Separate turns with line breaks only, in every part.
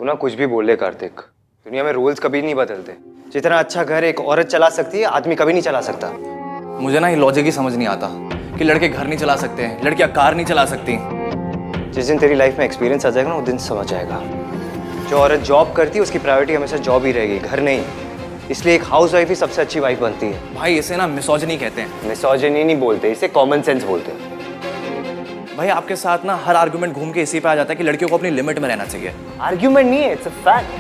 तू ना कुछ भी बोल ले कार्तिक, दुनिया में रूल्स कभी नहीं बदलते। जितना अच्छा घर एक औरत चला सकती है, आदमी कभी नहीं चला सकता।
मुझे ना ये लॉजिक ही समझ नहीं आता कि लड़के घर नहीं चला सकते हैं, लड़कियां कार नहीं चला सकती।
जिस दिन तेरी लाइफ में एक्सपीरियंस आ जाएगा ना, उस दिन समझ आएगा। जो औरत जॉब करती है उसकी प्रायोरिटी हमेशा जॉब ही रहेगी, घर नहीं। इसलिए एक हाउस वाइफ ही सबसे अच्छी वाइफ बनती है।
भाई इसे ना मिसोजिनी कहते हैं।
मिसोजिनी नहीं बोलते, इसे कॉमन सेंस बोलते हैं।
भाई आपके साथ ना हर आर्गुमेंट घूम के इसी पे आ जाता है कि लड़कियों को अपनी लिमिट में रहना चाहिए।
आर्ग्यूमेंट नहीं है, इट्स अ फैक्ट।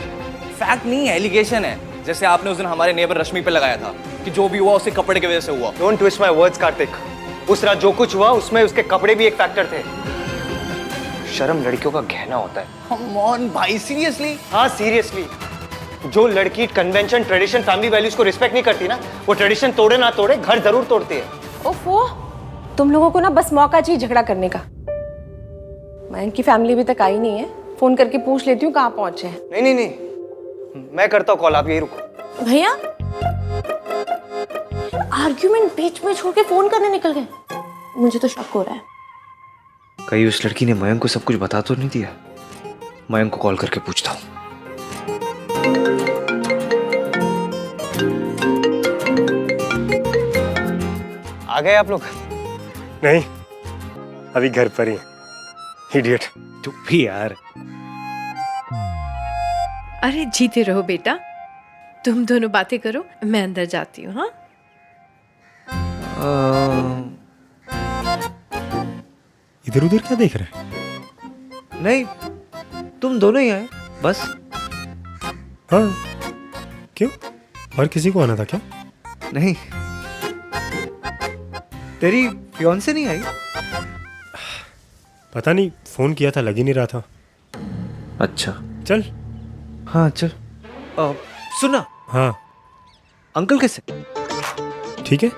फैक्ट नहीं है, एलिगेशन है। जैसे आपने उस दिन हमारे नेबर रश्मि पे लगाया था कि जो भी हुआ उसके कपड़े की वजह से हुआ।
Don't twist my words Kartik. उस रात जो कुछ हुआ उसमें उसके कपड़े भी एक फैक्टर थे। शर्म लड़कियों का गहना होता है।
कम ऑन भाई, सीरियसली?
हाँ सीरियसली। जो लड़की कन्वेंशन, ट्रेडिशन, फैमिली वैल्यूज को रिस्पेक्ट नहीं करती ना, वो ट्रेडिशन तोड़े ना तोड़े घर जरूर तोड़ती है।
ओफो, तुम लोगों को ना बस मौका चाहिए झगड़ा करने का। मयंक की फैमिली अभी तक आई नहीं है, फोन करके पूछ लेती हूँ कहाँ पहुंचे हैं।
नहीं नहीं नहीं, मैं करता हूँ कॉल, आप यही रुको।
भैया आर्ग्यूमेंट बीच में छोड़ के फोन करने निकल गए, मुझे तो शक हो रहा है।
कहीं उस लड़की ने मयंक को सब कुछ बता तो नहीं दिया? मयंक को कॉल करके पूछता हूँ। आ गए आप लोग?
नहीं, अभी घर पर ही। इडियट।
चुप भी यार।
अरे जीते रहो बेटा, तुम दोनों बातें करो, मैं अंदर जाती हूँ। हाँ
इधर उधर क्या देख रहे हैं?
नहीं, तुम दोनों ही आए बस।
हाँ, क्यों? और किसी को आना था क्या?
नहीं, तेरी फियांसे नहीं आई?
पता नहीं, फोन किया था, लग ही नहीं रहा था।
अच्छा
चल।
हाँ चल। सुना,
हाँ
अंकल कैसे?
ठीक है।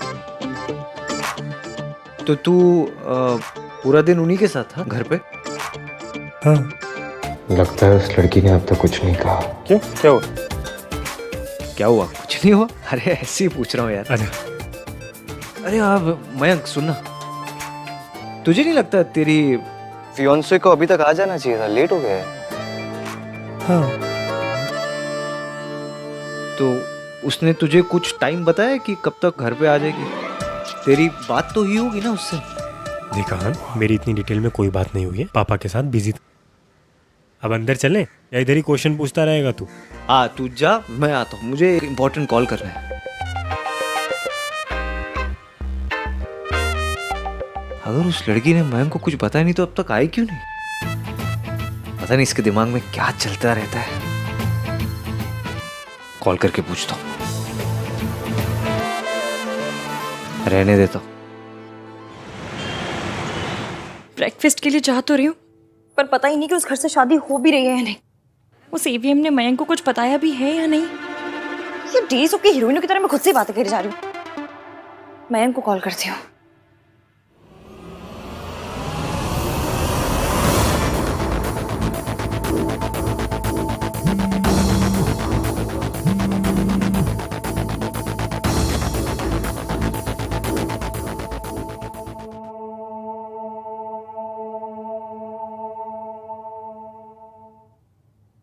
तो तू पूरा दिन उन्हीं के साथ था घर पे?
हाँ।
लगता है उस लड़की ने अब तक कुछ नहीं कहा।
क्यों, क्या हुआ?
क्या हुआ? कुछ नहीं हुआ। अरे ऐसे ही पूछ रहा हूँ यार।
अच्छा।
अरे आप मयंक सुनना, तुझे नहीं लगता तेरी फियांसे को अभी तक आ जाना चाहिए था? लेट हो गया है।
हाँ।
तो उसने तुझे कुछ टाइम बताया कि कब तक घर पे आ जाएगी? तेरी बात तो हुई होगी ना उससे?
देखा हाँ, मेरी इतनी डिटेल में कोई बात नहीं हुई है, पापा के साथ बिजी था। अब अंदर चलें या इधर ही क्वेश्चन पूछता रहेगा तू?
हाँ तू जा, मैं आता हूँ, मुझे एक इम्पोर्टेंट कॉल करना है। अगर उस लड़की ने मयंक को कुछ बताया नहीं तो अब तक आई क्यों नहीं? पता नहीं इसके दिमाग में क्या चलता रहता है। कॉल करके पूछता हूँ, रहने देता हूँ।
ब्रेकफास्ट के लिए चाह तो रही हूँ, पर पता ही नहीं कि उस घर से शादी हो भी रही है या नहीं। उस ईवीएम ने मयंक को कुछ बताया भी है या नहीं। ये डेली सोप की हीरोइनों की तरह मैं खुद से बातें करी जा रही हूँ। मयंक को कॉल करती हूँ।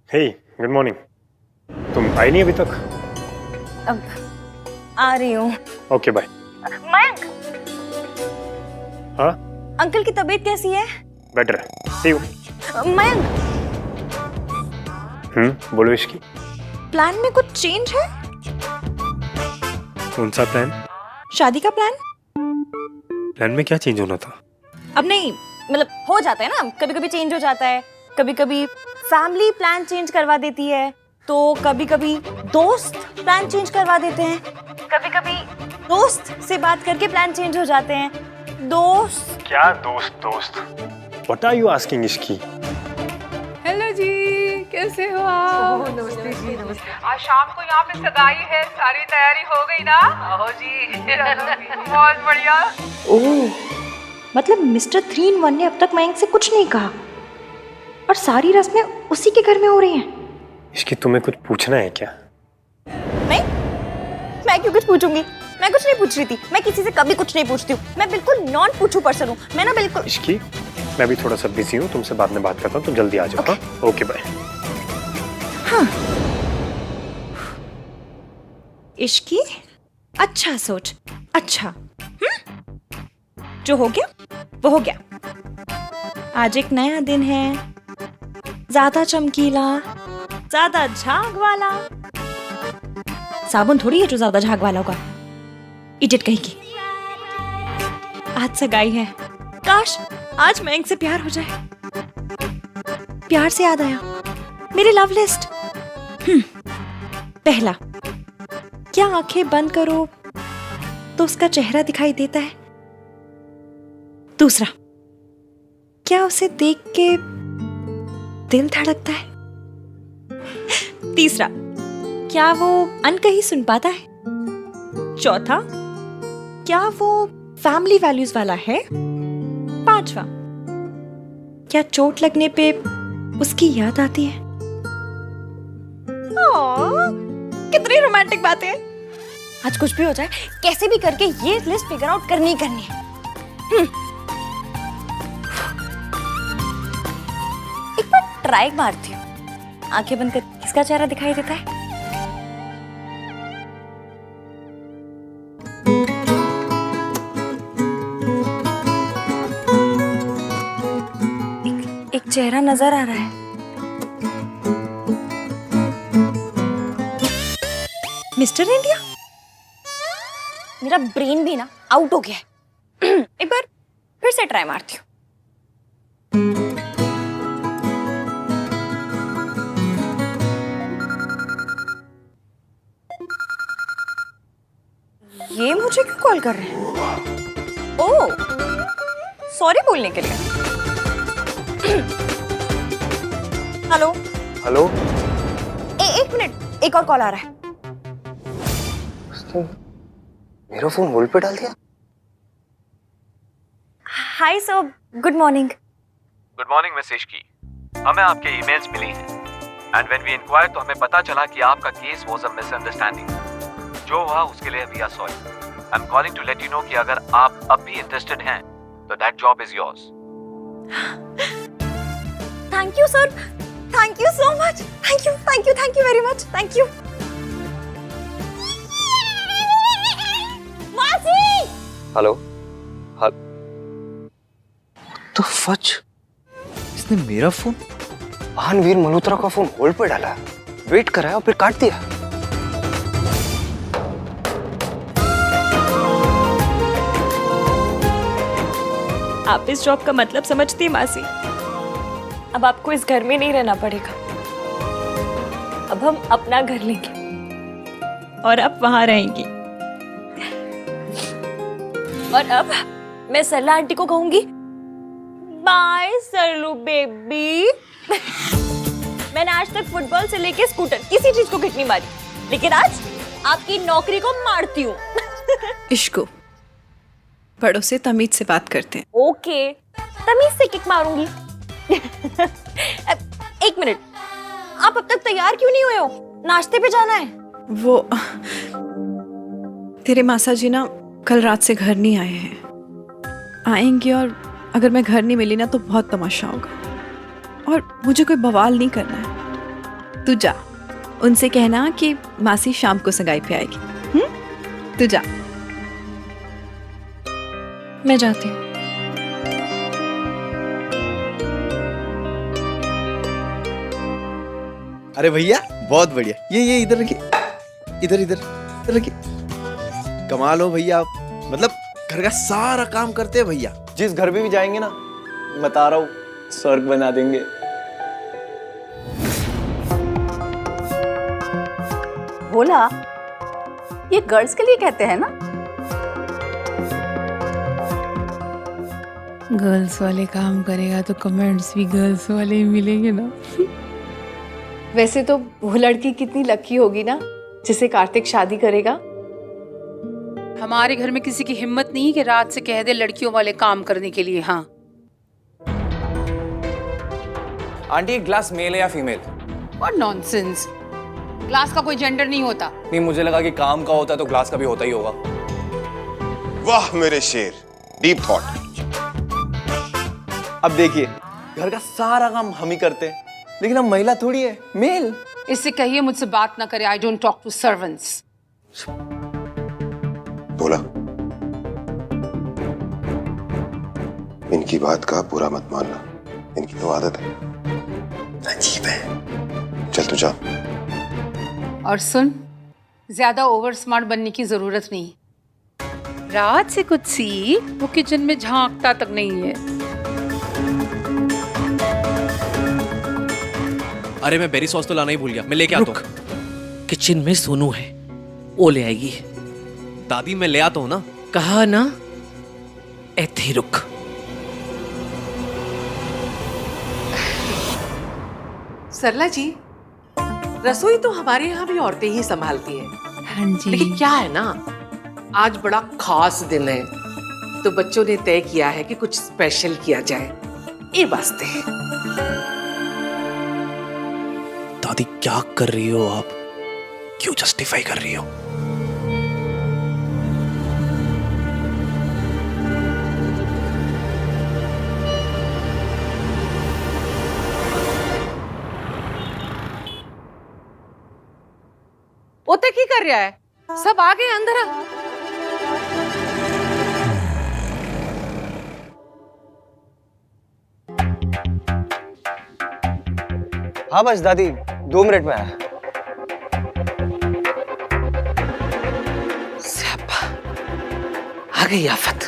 हे, गुड मॉर्निंग। तुम आई नहीं अभी तक?
अब आ रही हूँ।
Okay bye.
मयंक,
हाँ
अंकल की तबीयत कैसी है?
Better, C you.
मयंक,
बोलो इसकी।
प्लान में कुछ चेंज है?
कौन सा प्लान?
शादी का प्लान?
प्लान में क्या चेंज होना था?
अब नहीं, मतलब हो जाता है ना, कभी कभी चेंज हो जाता है। कभी कभी फैमिली प्लान चेंज करवा देती है, तो कभी कभी दोस्त प्लान चेंज करवा देते हैं। कभी कभी दोस्त से बात करके प्लान चेंज हो जाते हैं। दोस्त
क्या दोस्त? व्हाट आर यू आस्किंग इसकी?
हेलो जी, कैसे हो आप?
नमस्ते जी, नमस्ते। आज शाम को यहाँ पे सगाई है, सारी तैयारी हो गई ना? आओ जी। बहुत बढ़िया।
ओह, मतलब मिस्टर 3 in 1 ने अब तक मयंक से कुछ नहीं कहा और सारी रस्में उसी के घर में हो रही हैं।
इसकी तुम्हें कुछ पूछना है क्या?
मैं क्यों कुछ पूछूंगी? मैं कुछ नहीं पूछ रही थी। मैं किसी से कभी कुछ नहीं पूछती हूँ। मैं बिल्कुल नॉन पूछू पर्सन हूँ। मैं ना बिल्कुल।
इसकी, मैं भी थोड़ा सा बिजी हूँ, तुमसे बाद में बात करता हूँ, तुम जल्दी आ जाओ। हाँ ओके बाय।
इश्की अच्छा सोच, अच्छा जो हो गया वो हो गया। आज एक नया दिन है, ज्यादा चमकीला, ज्यादा झाग वाला। साबुन थोड़ी है जो ज्यादा झाग वाला होगा, इडियट कहीं की। आज सगाई है, काश आज मयंक से प्यार हो जाए। प्यार से याद आया, मेरी लव लिस्ट। पहला, क्या आंखें बंद करो तो उसका चेहरा दिखाई देता है? दूसरा, क्या उसे देख के दिल धड़कता है? तीसरा, क्या वो अनकही सुन पाता है? चौथा, क्या वो फैमिली वैल्यूज वाला है? पांचवा, क्या चोट लगने पे उसकी याद आती है? कितनी रोमांटिक बातें हैं। आज कुछ भी हो जाए, कैसे भी करके ये लिस्ट फिगर आउट करनी ही करनी है। एक बार ट्राई मारती हूँ, आंखें बंद कर किसका चेहरा दिखाई देता है? एक चेहरा नजर आ रहा है। Mister India. मेरा ब्रेन भी ना आउट हो गया है। एक बार फिर से ट्राई मारती हूँ। ये मुझे क्यों कॉल कर रहे हैं? ओह, सॉरी बोलने के लिए। Hello
hello.
एक मिनट, एक और कॉल आ रहा है।
उसने मेरा फोन होल्ड पे डाल दिया।
Hi sir, good morning.
Good morning miss Ishki. हमें आपके ईमेल्स मिली हैं एंड व्हेन वी इंक्वायर तो हमें पता चला कि आपका केस वाज अ मिसअंडरस्टैंडिंग। जो हुआ उसके लिए we are sorry. I am calling to let you know कि अगर आप अब भी इंटरेस्टेड हैं तो that job is yours.
Thank you sir, thank you so much. Thank you, thank you, thank you very much. Thank you. मासी।
Hello. तो फच, इसने मेरा फोन भानवीर मल्होत्रा का फोन होल्ड पे डाला, वेट कराया और फिर काट दिया।
आप इस जॉब का मतलब समझती हैं मासी? अब आपको इस घर में नहीं रहना पड़ेगा। अब हम अपना घर लेंगे और आप वहां रहेंगी। और अब मैं सरला आंटी को कहूंगी, बाय सरलू बेबी। मैंने आज तक फुटबॉल से लेके स्कूटर किसी चीज को किक नहीं मारी, लेकिन आज आपकी नौकरी को मारती हूँ।
इश्को, बड़ों से तमीज से बात करते हैं।
ओके, तमीज से किक मारूंगी। एक मिनट, आप अब तक तैयार क्यों नहीं हुए हो? नाश्ते पे जाना है।
वो तेरे मासा जी ना कल रात से घर नहीं आए हैं। आएंगे और अगर मैं घर नहीं मिली ना तो बहुत तमाशा होगा और मुझे कोई बवाल नहीं करना है। तू जा, उनसे कहना कि मासी शाम को सगाई पे आएगी। तू जा। मैं जाती हूँ।
अरे भैया बहुत बढ़िया। ये इधर रखिए, इधर इधर इधर रखिए। कमाल हो भैया आप, मतलब घर का सारा काम करते हैं भैया। जिस घर में भी जाएंगे ना, बता रहा हूँ, स्वर्ग बना देंगे।
भोला, ये गर्ल्स के लिए कहते हैं ना?
गर्ल्स वाले काम करेगा तो कमेंट्स भी गर्ल्स वाले ही मिलेंगे ना।
वैसे तो वो लड़की कितनी लकी होगी ना जिसे कार्तिक शादी करेगा।
हमारे घर में किसी की हिम्मत नहीं है कि रात से कह दे लड़कियों वाले काम करने के लिए। हाँ
आंटी, एक ग्लास मेल है या फीमेल?
और नॉनसेंस, ग्लास का कोई जेंडर नहीं होता।
नहीं, मुझे लगा कि काम का होता है तो ग्लास का भी होता ही होगा।
वाह मेरे शेर, डीप थॉट।
अब देखिए, घर का सारा काम हम ही करते हैं, लेकिन हम महिला थोड़ी है, मेल।
इससे कहिए मुझसे बात ना करे। I don't talk to servants.
बोला, इनकी बात का बुरा मत मानना, इनकी तो आदत है, अजीब है। चल तू जा।
और सुन, ज्यादा ओवर स्मार्ट बनने की जरूरत नहीं। रात से कुछ सीख, वो किचन में झांकता तक नहीं है।
अरे मैं बेरी सॉस तो लाना ही भूल गया, मैं लेके आता हूँ।
किचन में सोनू है, वो ले आएगी।
दादी मैं ले आता हूँ ना।
कहा ना, ऐथे ही रुक।
सरला जी, रसोई तो हमारे यहाँ भी औरतें ही संभालती हैं।
हाँ जी।
लेकिन क्या है ना, आज बड़ा खास दिन है, तो बच्चों ने तय किया है कि कुछ स्पेशल किया जाए, ये वास्ते।
दादी क्या कर रही हो आप? क्यों जस्टिफाई कर रही हो?
ओते की कर रहा है? सब आ गए अंदर।
हाँ बस दादी 2 मिनट में आया।
आ गई आफत।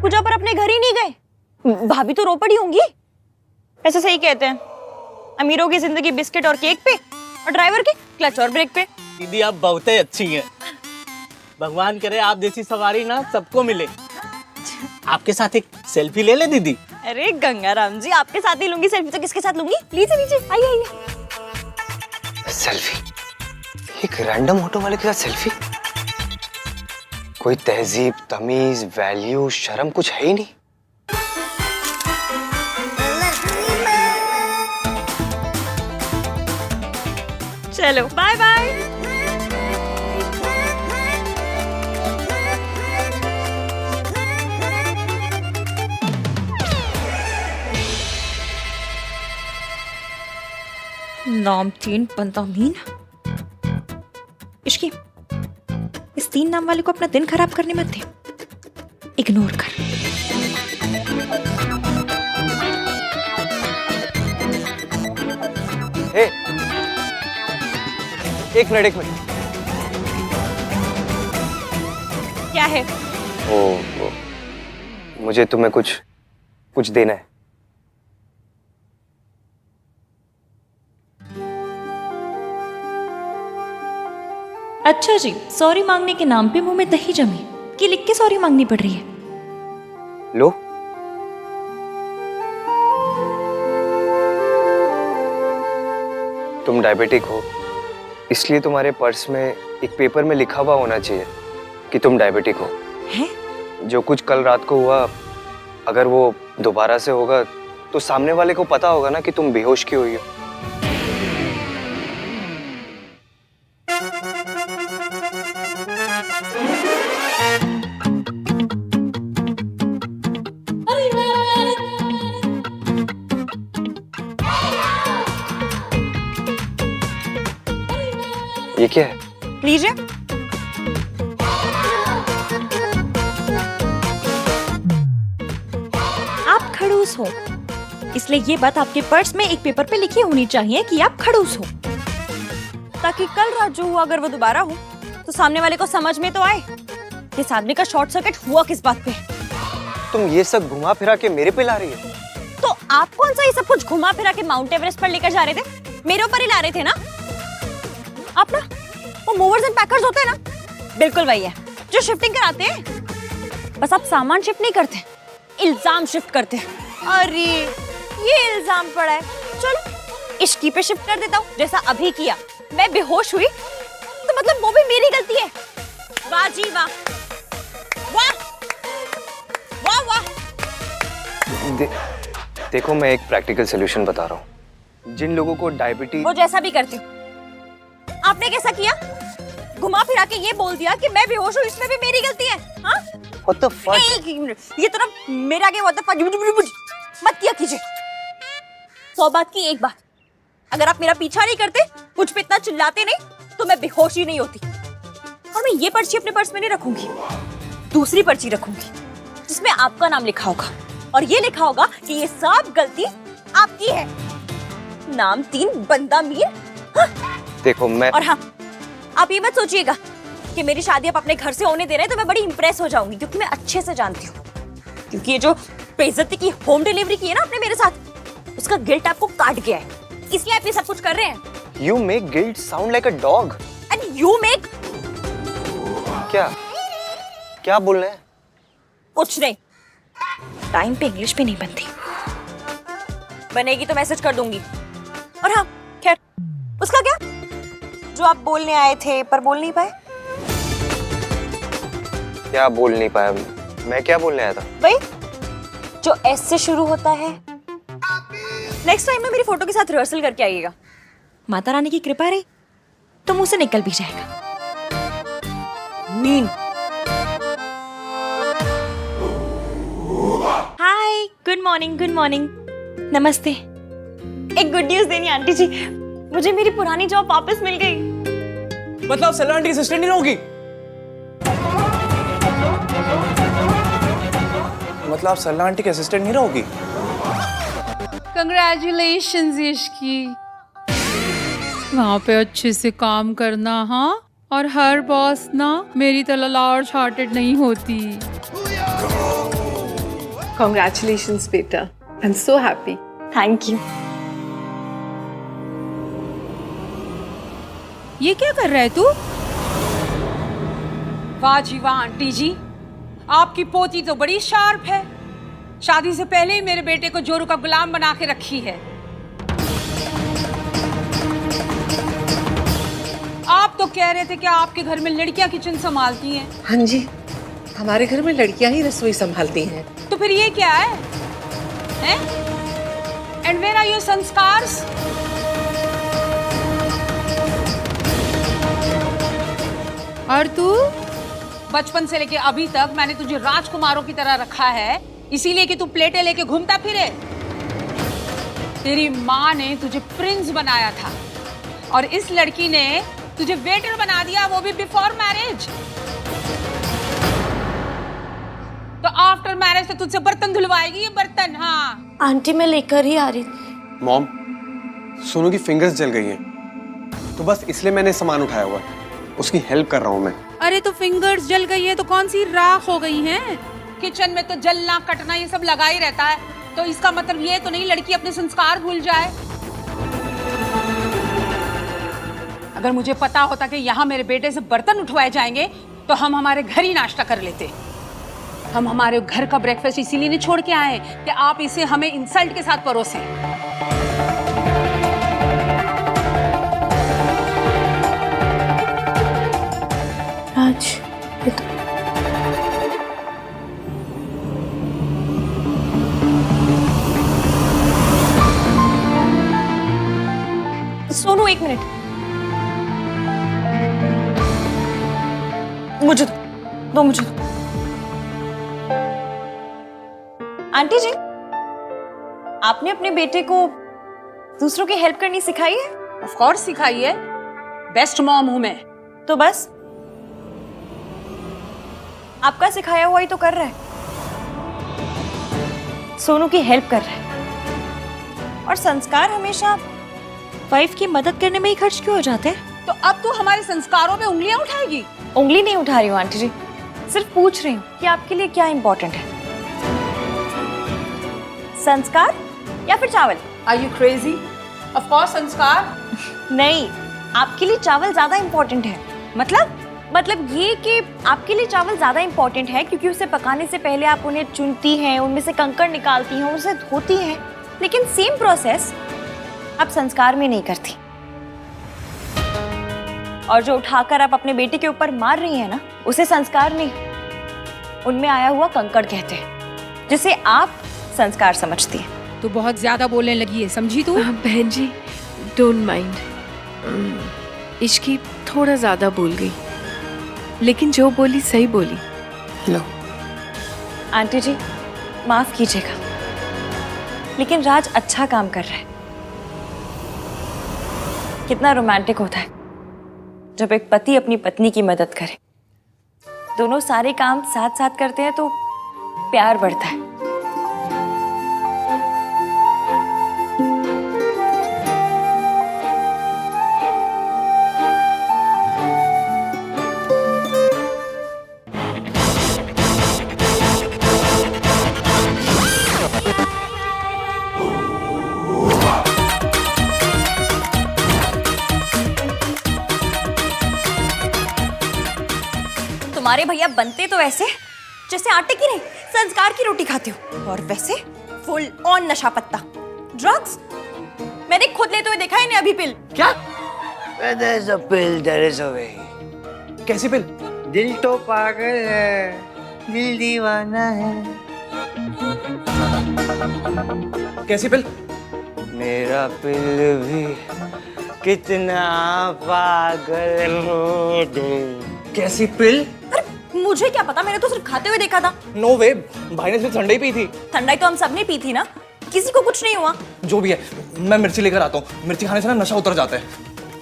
पूजा पर अपने घर ही नहीं गए? भाभी तो रो पड़ी होंगी। ऐसे सही कहते हैं, अमीरों की जिंदगी बिस्किट और केक पे, और ड्राइवर की क्लच और ब्रेक पे।
दीदी आप बहुत ही अच्छी हैं। भगवान करे आप जैसी सवारी ना सबको मिले। आपके साथ एक सेल्फी ले ले दीदी।
अरे गंगाराम जी, आपके साथ ही लूंगी सेल्फी तो किसके साथ लूंगी? लीजिए लीजिए, आइए आइए।
सेल्फी? एक रैंडम ऑटो वाले के साथ सेल्फी? कोई तहजीब, तमीज, वैल्यू, शर्म कुछ है ही नहीं।
चलो बाय बाय। नामचीन पंतामीन। इश्की, इस 3 नाम वाले को अपना दिन खराब करने मत दे, इग्नोर कर।
हे, एक मिनट।
क्या है?
ओ, मुझे तुम्हें कुछ देना है।
अच्छा जी, सॉरी मांगने के नाम पे मुंह में दही जमी कि लिख के सॉरी मांगनी पड़ रही है।
लो। तुम डायबिटिक हो, इसलिए तुम्हारे पर्स में एक पेपर में लिखा हुआ होना चाहिए कि तुम डायबिटिक हो।
हैं?
जो कुछ कल रात को हुआ, अगर वो दोबारा से होगा तो सामने वाले को पता होगा ना कि तुम बेहोश क्यों हुई हो। ये क्या है?
लीजिए। आप खड़ूस हो, इसलिए ये बात आपके पर्स में एक पेपर पे लिखी होनी चाहिए कि आप खड़ूस हो, ताकि कल रात जो हुआ अगर वो दोबारा हो तो सामने वाले को समझ में तो आए कि इस आदमी का शॉर्ट सर्किट हुआ किस बात पे।
तुम ये सब घुमा फिरा के मेरे पे ला रही हो?
तो आप कौन सा ये सब कुछ घुमा फिरा के माउंट एवरेस्ट पर लेकर जा रहे थे? मेरे ऊपर ही ला रहे थे ना आप? ना वो मूवर्स एंड पैकर्स होते हैं ना, बिल्कुल वही है जो शिफ्टिंग कराते हैं। बस आप सामान शिफ्ट नहीं करते, इल्जाम शिफ्ट करते हैं। अरे ये इल्जाम पड़ा है, चलो इश्की पे शिफ्ट कर देता हूँ, जैसा अभी किया। मैं बेहोश हुई तो मतलब वो भी मेरी गलती है। वाह जी वाह, वाह वाह वाह।
देखो मैं एक प्रैक्टिकल सोल्यूशन बता रहा हूँ। जिन लोगों को डायबिटीज,
वो जैसा भी करती हूँ। आपने कैसा किया? घुमा फिरा के ये बोल दिया कि मैं बेहोश हूँ, इसमें भी मेरी गलती है। हाँ?
What the fuck?
एक मिनट, ये तो ना मेरा आगे what the fuck मत किया कीजिए। 100 बात की एक बात, अगर आप मेरा पीछा नहीं करते, मुझ पे इतना चिल्लाते नहीं, तो मैं बेहोश ही नहीं होती। और मैं ये पर्ची अपने पर्स में नहीं रखूंगी, दूसरी पर्ची रखूंगी जिसमें आपका नाम लिखा होगा और ये लिखा होगा कि ये सब गलती आपकी है। नाम 3 बंदा मीर। हाँ।
देखो मैं
और हाँ, आप ये मत सोचिएगा कि मेरी शादी आप अपने घर से होने दे रहे हैं तो मैं बड़ी इंप्रेस हो जाऊंगी, क्योंकि मैं अच्छे से जानती हूँ, क्योंकि ये जो बेइज्जती की होम डिलीवरी की है ना आपने मेरे साथ, उसका गिल्ट आपको काट गया है, इसलिए आप ये सब कुछ कर रहे हैं।
You make guilt sound like a dog.
And you make
क्या बोल रहे हैं?
कुछ नहीं। टाइम पे इंग्लिश भी नहीं बनती, बनेगी तो मैसेज कर दूंगी। और हाँ खैर, उसका क्या जो आप बोलने आए थे पर बोल नहीं पाए।
क्या बोल नहीं पाया? मैं क्या बोलने आया था?
भाई जो एस से शुरू होता है। नेक्स्ट टाइम ना मेरी फोटो के साथ रिहर्सल करके आइएगा। माता रानी की कृपा रही तो मुंह से निकल भी जाएगा। मीन। हाय, गुड मॉर्निंग, गुड मॉर्निंग, नमस्ते। एक गुड न्यूज देनी आंटी जी, मुझे मेरी पुरानी जॉब वापस मिल गई।
मतलब सल्ला आंटी की असिस्टेंट नहीं रहोगी? मतलब आप सल्ला आंटी के असिस्टेंट नहीं रहोगी?
कंग्रेचुलेशंस यशकी, वहाँ पे अच्छे से काम करना। हाँ, और हर बॉस ना मेरी तरह लार्ज हार्टेड नहीं होती।
Congratulations, बेटा। I'm so happy.
Thank you.
ये क्या कर रहा है तू? वाह जी वाह आंटी जी, आपकी पोती तो बड़ी शार्प है। शादी से पहले ही मेरे बेटे को जोरू का गुलाम बना के रखी है। आप तो कह रहे थे कि आपके घर में लड़कियां किचन संभालती हैं।
हाँ जी, हमारे घर में लड़कियां ही रसोई संभालती हैं।
तो फिर ये क्या है? हैं? And where are your संस्कार्स? और तू बचपन से लेके अभी तक मैंने तुझे राजकुमारों की तरह रखा है, इसीलिए कि तू प्लेटें लेके घूमता फिरे। तेरी माँ ने तुझे प्रिंस बनाया था और इस लड़की ने तुझे वेटर बना दिया, वो भी बिफोर मैरिज। तो आफ्टर मैरिज तो तुझसे बर्तन धुलवाएगी ये बर्तन। हाँ
आंटी मैं लेकर ही आ रही थी।
मॉम, सोनू की फिंगर्स जल गई हैं, तो बस इसलिए मैंने सामान उठाया हुआ है, उसकी हेल्प कर रहा हूँ मैं।
अरे तो फिंगर्स जल गई है तो कौन सी राख हो गई हैं? किचन में तो जलना कटना ये सब लगा ही रहता है, तो इसका मतलब ये तो नहीं लड़की अपने संस्कार भूल जाए। अगर मुझे पता होता कि यहाँ मेरे बेटे से बर्तन उठवाए जाएंगे तो हम हमारे घर ही नाश्ता कर लेते। हम हमारे घर का ब्रेकफास्ट इसीलिए नहीं छोड़ के आए कि आप इसे हमें इंसल्ट के साथ परोसें।
राज, ये तो
सोनू एक मिनट, मुझे दो मुझे दो। आंटी जी, आपने अपने बेटे को दूसरों की हेल्प करनी सिखाई है?
ऑफ कोर्स सिखाई है, बेस्ट मॉम हूं मैं।
तो बस आपका सिखाया हुआ ही तो कर रहा है। सोनू की हेल्प कर रहा है, और संस्कार हमेशा वाइफ की मदद करने में ही खर्च क्यों हो जाते हैं?
तो अब तू हमारे संस्कारों पे उंगलियां उठाएगी?
उंगली नहीं उठा रही हूँ आंटी जी, सिर्फ पूछ रही हूँ कि आपके लिए क्या इंपॉर्टेंट है, संस्कार या फिर चावल?
Are you crazy? Of course संस्कार।
नहीं, आपके लिए चावल ज्यादा इंपॉर्टेंट है। मतलब ये कि आपके लिए चावल ज्यादा इंपॉर्टेंट है क्योंकि उसे पकाने से पहले आप उन्हें चुनती हैं, उनमें से कंकड़ निकालती हैं, उसे धोती हैं, लेकिन सेम प्रोसेस आप संस्कार में नहीं करती। और जो उठाकर आप अपने बेटे के ऊपर मार रही हैं ना, उसे संस्कार नहीं, उनमें आया हुआ कंकड़ कहते हैं, जिसे आप संस्कार समझती हैं।
तू बहुत ज्यादा बोलने लगी है, समझी तू?
बहन जी, डोंट माइंड। इश्की थोड़ा ज्यादा बोल गई, लेकिन जो बोली सही बोली।
लो
आंटी जी, माफ कीजिएगा, लेकिन राज अच्छा काम कर रहा है। कितना रोमांटिक होता है जब एक पति अपनी पत्नी की मदद करे। दोनों सारे काम साथ साथ करते हैं तो प्यार बढ़ता है। तुम्हारे भैया बनते तो ऐसे जैसे आटे की नहीं संस्कार की रोटी खाते हो, और वैसे फुल ऑन नशा पत्ता, ड्रग्स। मैंने खुद लेते हुए देखा है इन्हें अभी पिल।
क्या?
There is a pill, there is a way.
कैसी पिल?
दिल तो पागल है, दिल दीवाना है।
कैसी पिल?
मेरा पिल भी कितना पागल हो गई।
कैसी पिल?
अरे मुझे क्या पता, मैंने तो सिर्फ खाते हुए देखा था।
नो वे, भाई ने सिर्फ ठंडाई पी थी।
ठंडाई तो हम सबने पी थी ना, किसी को कुछ नहीं हुआ।
जो भी है, मैं मिर्ची लेकर आता हूँ। मिर्ची खाने से ना नशा उतर जाता है,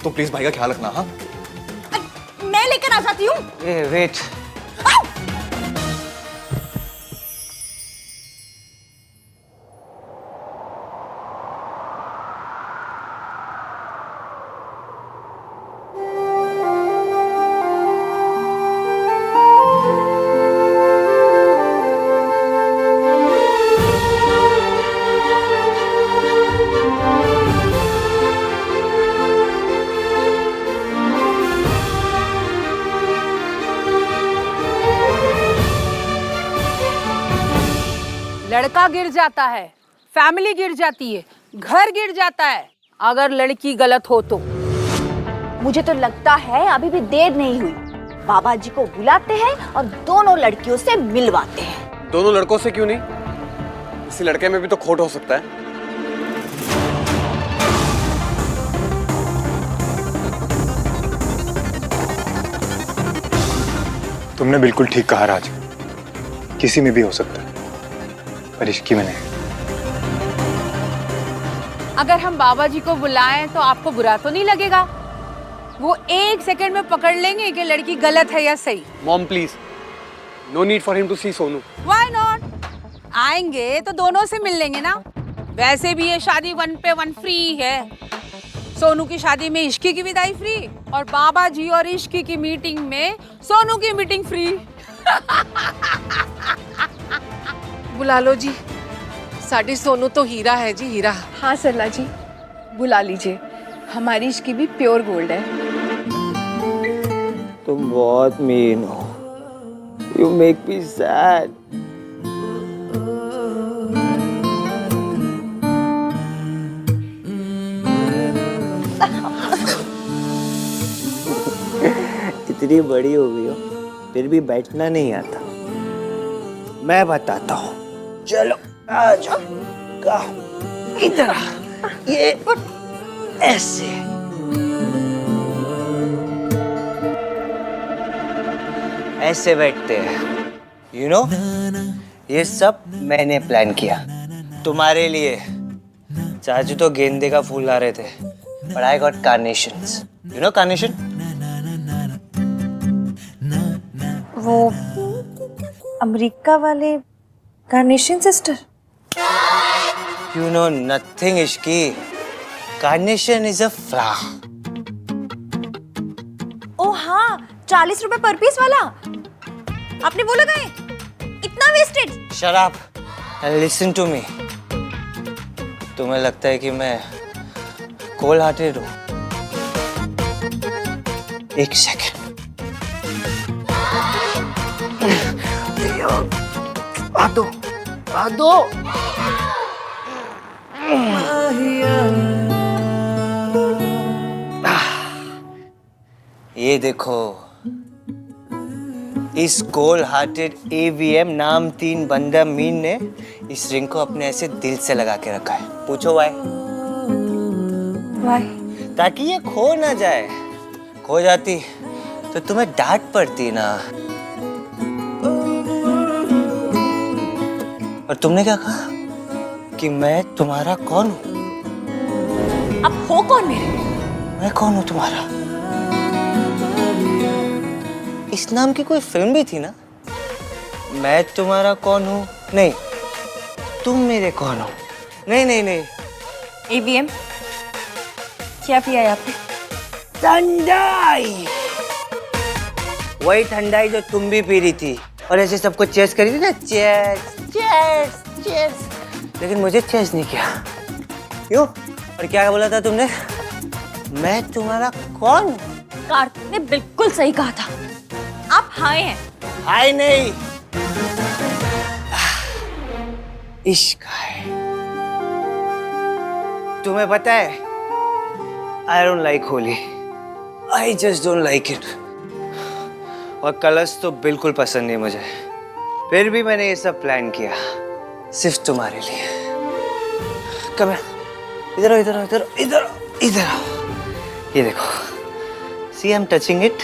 तो प्लीज भाई का ख्याल रखना। हाँ,
मैं लेकर आ जाती हूँ।
वेट,
लड़का गिर जाता है, फैमिली गिर जाती है, घर गिर जाता है अगर लड़की गलत हो तो।
मुझे तो लगता है अभी भी देर नहीं हुई। बाबा जी को बुलाते हैं और दोनों लड़कियों से मिलवाते हैं।
दोनों लड़कों से क्यों नहीं? इसी लड़के में भी तो खोट हो सकता है।
तुमने बिल्कुल ठीक कहा राज, किसी में भी हो सकता है, पर इसकी में नहीं।
अगर हम बाबा जी को बुलाएं तो आपको बुरा तो नहीं लगेगा? वो 1 सेकंड में पकड़ लेंगे कि लड़की गलत है या सही।
Mom please, no need for him to see Sonu.
Why not? आएंगे तो दोनों से मिल लेंगे ना। वैसे भी ये शादी 1 पे 1 फ्री है। सोनू की शादी में इश्की की विदाई फ्री, और बाबा जी और इश्की की मीटिंग में सोनू की मीटिंग फ्री।
बुला लो जी, साड़ी सोनू तो हीरा है जी, हीरा।
हाँ सरला जी, बुला लीजिए। हमारी इश्की भी प्योर गोल्ड है।
तुम बहुत मीन हो। You make me sad. इतनी बड़ी हो गई हो, फिर भी बैठना नहीं आता। मैं बताता हूँ, चलो आ जाओ। इधर आ, ये ऐसे। ऐसे बैठते हैं, you know? ये सब मैंने प्लान किया तुम्हारे लिए। चाचू तो गेंदे का फूल ला रहे थे, but I got carnations. You know carnation?
वो अमेरिका वाले carnation sister.
You know nothing, Ishki. Carnation is a flower.
ओ हाँ, 40 रुपए पर पीस वाला। आपने वो लगाए? इतना wasted.
Shut up and listen to me. तुम्हें लगता है कि मैं कोल्ड हार्टेड हूँ? एक सेकंड। आ दो। ये देखो, इस कोल्ड हार्टेड AVM नाम 3 बंदा मीन ने इस रिंग को अपने ऐसे दिल से लगा के रखा है। पूछो वाई? ताकि ये खो ना जाए। खो जाती तो तुम्हें डांट पड़ती ना। और तुमने क्या कहा कि मैं तुम्हारा कौन हूँ?
अब हो कौन मेरे?
मैं कौन हूँ तुम्हारा? इस नाम की कोई फिल्म भी थी ना? मैं तुम्हारा कौन हूँ? नहीं, तुम मेरे कौन हो? नहीं नहीं नहीं।
AVM क्या पिया है आपने?
ठंडाई। वही ठंडाई जो तुम भी पी रही थी और ऐसे सबको चेस करी थी ना, चेस चेस चेस, लेकिन मुझे चेस नहीं किया। क्यों? और क्या बोला था तुमने? मैं तुम्हारा कौन?
कार्तिक ने बिल्कुल सही कहा था, आप हाय हैं।
हाय नहीं, इश्क है। तुम्हें पता है, I don't like holy, I just don't like it. और कलर्स तो बिल्कुल पसंद नहीं मुझे, फिर भी मैंने ये सब प्लान किया सिर्फ तुम्हारे लिए। कम है, इधर आओ, इधर आओ, इधर आओ, इधर आओ, इधर आओ। ये देखो, see I am touching it.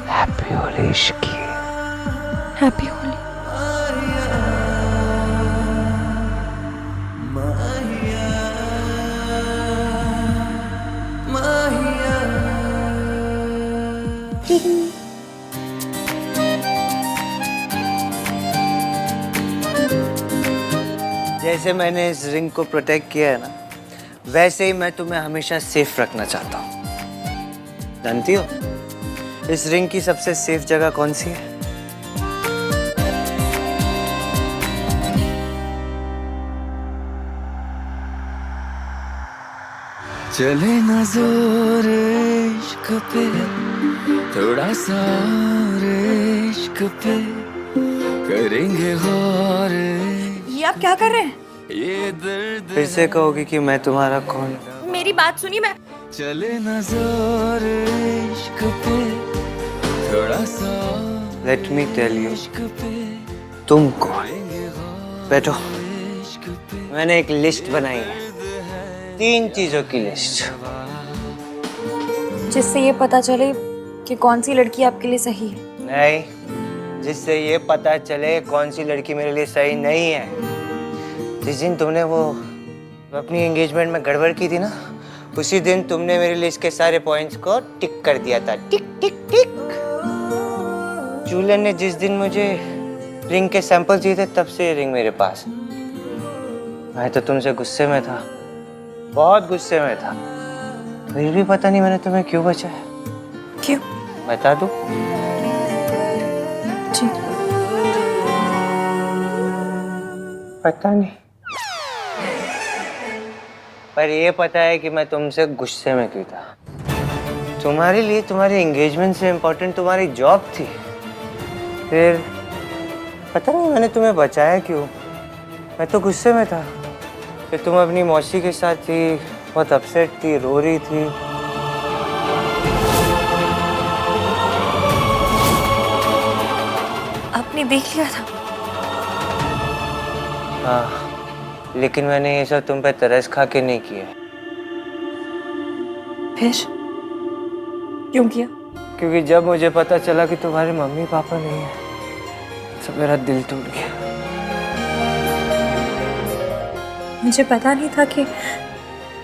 Happy Holi इश्की।
हैप्पी होली।
जैसे मैंने इस रिंग को प्रोटेक्ट किया है ना, वैसे ही मैं तुम्हें हमेशा सेफ रखना चाहता हूँ। जानती हो इस रिंग की सबसे सेफ जगह कौन सी है?
चले ना जोर इश्क पे, थोड़ा सा और इश्क पे करेंगे गौर।
ये आप क्या कर रहे हैं?
ये दर्द
फिर से कहोगे कि मैं तुम्हारा कौन हूँ?
मेरी बात सुनिए। मैं
चले ना जोर इश्क पे, थोड़ा सा
लेट मी टेल यू,
इश्क पे
तुम कौन? बैठो, मैंने एक लिस्ट बनाई है, 3 चीजों की लिस्ट,
जिससे ये पता चले कि कौन सी लड़की आपके लिए सही है।
नहीं, जिससे ये पता चले कौन सी लड़की मेरे लिए सही नहीं है। जिस दिन तुमने वो अपनी एंगेजमेंट में गड़बड़ की थी ना, उसी दिन तुमने मेरी लिस्ट के सारे पॉइंट्स को टिक कर दिया था, टिक टिक टिक। जूलन ने जिस दिन मुझे रिंग के सैंपल दिए थे, तब से ये रिंग मेरे पास है। मैं तो तुमसे गुस्से में था, बहुत गुस्से में था, फिर भी पता नहीं मैंने तुम्हें क्यों बचाया।
क्यों?
बता दूं?
जी।
पता नहीं, पर ये पता है कि मैं तुमसे गुस्से में क्यों था। तुम्हारे लिए तुम्हारी एंगेजमेंट से इम्पोर्टेंट तुम्हारी जॉब थी। फिर पता नहीं मैंने तुम्हें बचाया क्यों। मैं तो गुस्से में था। फिर तुम अपनी मौसी के साथ थी, बहुत अपसेट थी, रो रही थी।
आपने देख लिया था?
हाँ, लेकिन मैंने ये सब तुम पे तरस खा के नहीं किया।
फिर क्यों किया?
क्योंकि जब मुझे पता चला कि तुम्हारे मम्मी पापा नहीं है, तो मेरा दिल टूट गया।
मुझे पता नहीं था कि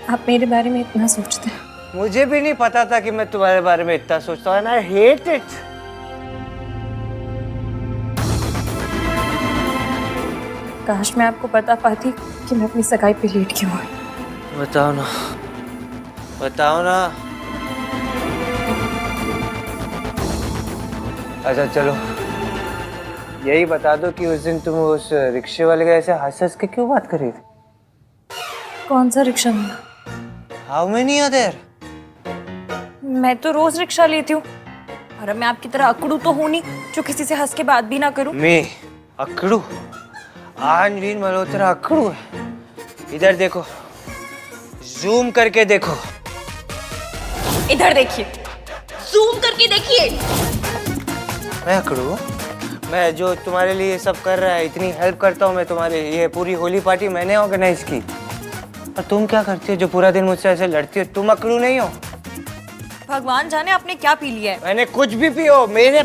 आप मेरे बारे में इतना सोचते हैं।
मुझे भी नहीं पता था कि मैं तुम्हारे बारे में इतना सोचता हूँ। I hate it।
काश मैं आपको बता पाती कि मैं अपनी सगाई पे लेट क्यों हुई।
बताओ ना, बताओ ना। अच्छा चलो, यही बता दो कि उस दिन तुम उस रिक्शे वाले के ऐसे हंस के क्यों बात कर रही थी?
कौन सा रिक्शा मिला?
How many are there?
मैं तो रोज रिक्शा लेती हूँ, और अब मैं आपकी तरह अकड़ू तो हूँ नहीं जो किसी से हंस के बात भी ना करूँ।
मैं अकड़ू? आंजवीन मल्होत्रा अकड़ू है? इधर देखो, जूम करके देखो।
इधर देखिए, जूम करके देखिए।
मैं अकड़ू, मैं जो तुम्हारे लिए सब कर रहा है, इतनी हेल्प करता हूँ मैं तुम्हारे, ये पूरी होली पार्टी मैंने ऑर्गेनाइज की, और तुम क्या करती हो जो पूरा दिन मुझसे ऐसे लड़ती हो? तुम अकड़ू नहीं हो।
भगवान जाने आपने क्या पी लिया है।
मैंने कुछ भी पियो, मेरे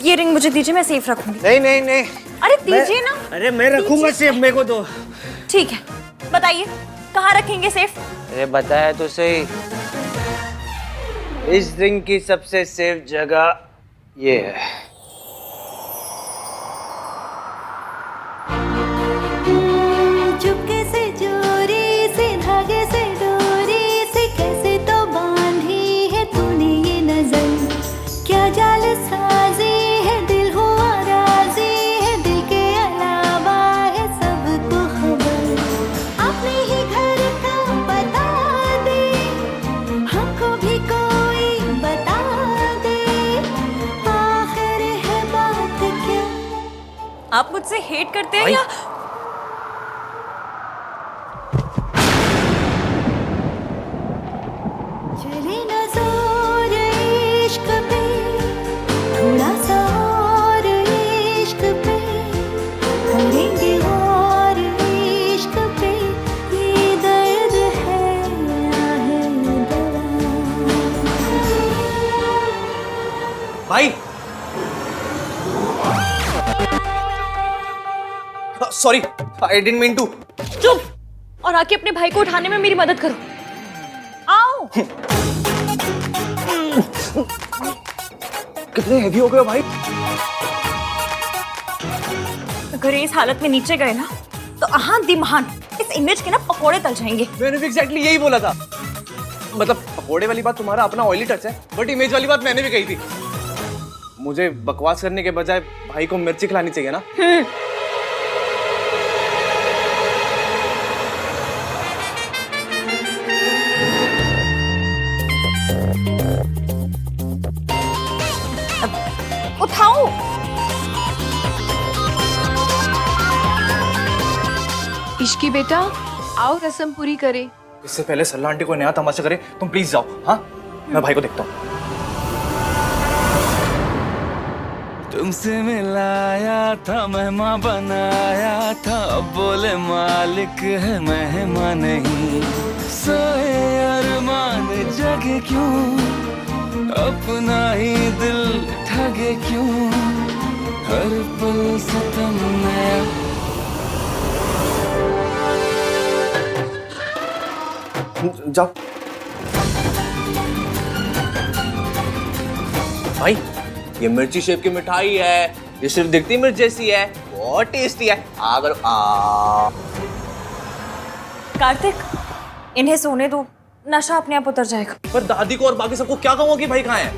ये रिंग मुझे दीजिए, मैं सेफ रखूंगी।
नहीं नहीं नहीं।
अरे दीजिए ना।
अरे मैं रखूंगा सेफ, मेरे को दो।
ठीक है, बताइए कहाँ रखेंगे सेफ?
अरे बताया तो सही, इस रिंग की सबसे सेफ जगह ये है।
चुपके से चोरी से धागे से डोरी से कैसे तो बांधी है तूने ये नजर, क्या जाल साजी है दिल हुआ राजी है, दिल के अलावा है सबको खबर, अपने ही घर का बता दे, हमको भी कोई बता दे, आखिर है बात क्या।
आप मुझसे हेट करते हैं या?
चले ना जोर इश्क पे, थोड़ा सा और इश्क पे, करेंगे और इश्क पे, ये दर्द है या है दवा।
भाई sorry, I didn't mean to.
चुप, और आके अपने भाई को उठाने में मेरी मदद करो। आओ।
कितने हेवी हो गए हो भाई?
अगर इस हालत में नीचे गए ना तो अहान दिमहान इस इमेज के ना पकोड़े तल जाएंगे।
मैंने भी एग्जैक्टली यही बोला था। मतलब पकोड़े वाली बात तुम्हारा अपना ऑयली टच है, बट इमेज वाली बात मैंने भी कही थी। मुझे बकवास करने के बजाय भाई को मिर्ची खिलानी चाहिए ना।
उठाओ।
इश्की बेटा, आओ रस्म पूरी करे।
इससे पहले सल्ला आंटी को नया तमाशा करे, तुम प्लीज जाओ। हाँ, मैं भाई को देखता हूँ।
तुमसे मिलाया था, मेहमान बनाया था, अब बोले मालिक है मेहमान नहीं। सोए अरमान जगे क्यों, अपना ही दिल ठगे क्यों, हर पल सितम नया।
जाओ भाई, ये मिर्ची शेप की मिठाई है, ये सिर्फ दिखती मिर्च जैसी है, बहुत टेस्टी है। अगर
कार्तिक, इन्हें सोने दो, नशा अपने आप उतर जाएगा।
पर दादी को और बाकी सबको क्या कहूँगा कि भाई कहाँ है?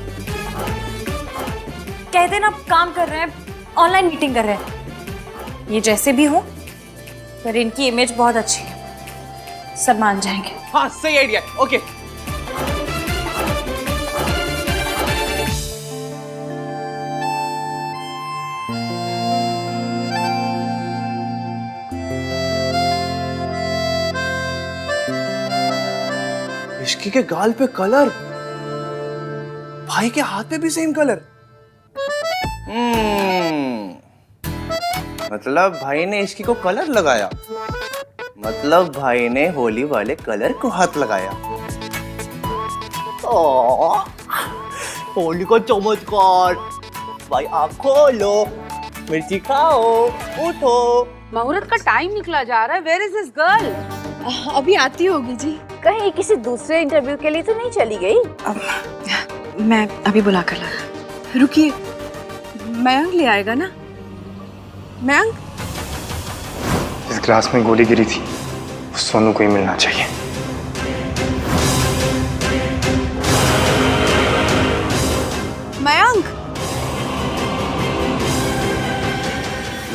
कहते ना काम कर रहे हैं, ऑनलाइन मीटिंग कर रहे हैं। ये जैसे भी हो, पर इनकी इमेज बहुत अच्छी है, सब मान जाएंगे।
हाँ, सही आइडिया। ओके। इश्की के गाल पे कलर, भाई के हाथ पे भी सेम कलर। मतलब भाई ने इश्की को कलर लगाया, मतलब भाई ने होली वाले कलर को हाथ लगाया। होली का चमत्कार। भाई आँख खोलो, मिर्ची खाओ, उठो।
मुहूर्त का टाइम निकला जा रहा है। Where is this girl?
अभी आती होगी जी।
कहीं किसी दूसरे इंटरव्यू के लिए तो नहीं चली गई?
मैं अभी बुला कर लाती। रुकिए, मयंक ले आएगा ना? मयंक,
इस ग्लास में गोली गिरी थी, उस सोनू को ही मिलना चाहिए।
मयंक,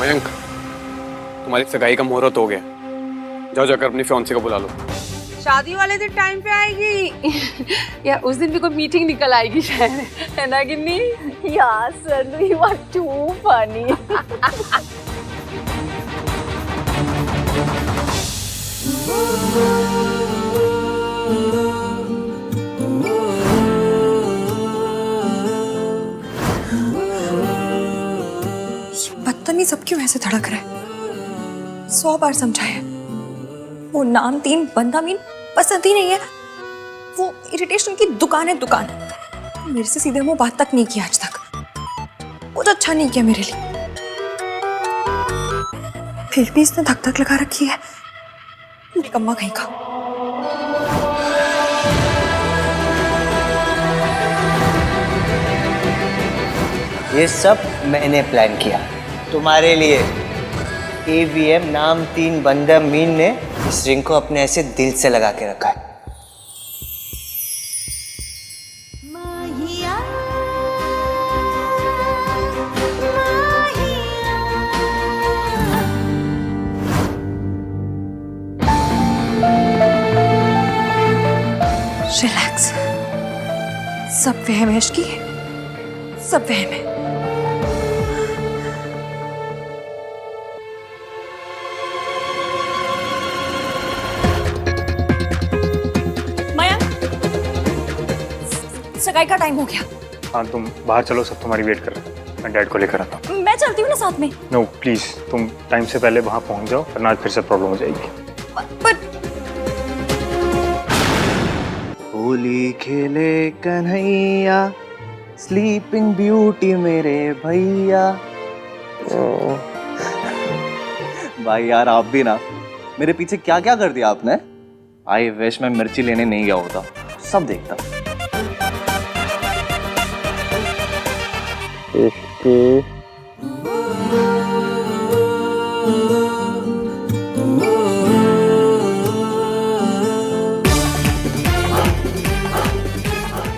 मयंक, तुम्हारी सगाई का मुहूर्त हो गया, जाओ जाकर अपनी फियांसे को बुला लो।
शादी वाले दिन टाइम पे आएगी या उस दिन भी कोई मीटिंग निकल आएगी शायद, है ना गिन्नी?
यार सनु, यू आर टू फनी।
बदतमीज अब क्यों ऐसे धड़क रहा है? 100 बार समझाया, वो नाम 3 बंदा मीन पसंद ही नहीं है। वो इरिटेशन की दुकान है, दुकान। मेरे से सीधे मुंह बात तक नहीं की आज तक, कुछ अच्छा नहीं किया मेरे लिए। फिर भी इसने धक धक लगा रखी है, निकम्मा कहीं का।
ये सब मैंने प्लान किया तुम्हारे लिए। AVM नाम 3 बंदा मीन ने इस रिंग को अपने ऐसे दिल से लगा के रखा है।
रिलैक्स, सब वहम है इश्की, सब वहम है। सगाई का टाइम हो गया।
हाँ तुम बाहर चलो, सब तुम्हारी वेट कर रहे हैं। मैं डैड को लेकर आता हूँ।
मैं चलती हूँ ना साथ में।
नो प्लीज, तुम टाइम से पहले वहाँ पहुँच जाओ, वरना आज फिर से प्रॉब्लम हो जाएगी।
होली खेले कन्हैया, स्लीपिंग ब्यूटी मेरे भैया। भाई यार आप भी ना, मेरे पीछे क्या क्या कर दिया आपने। आई विश मैं मिर्ची लेने नहीं गया होता, सब देखता।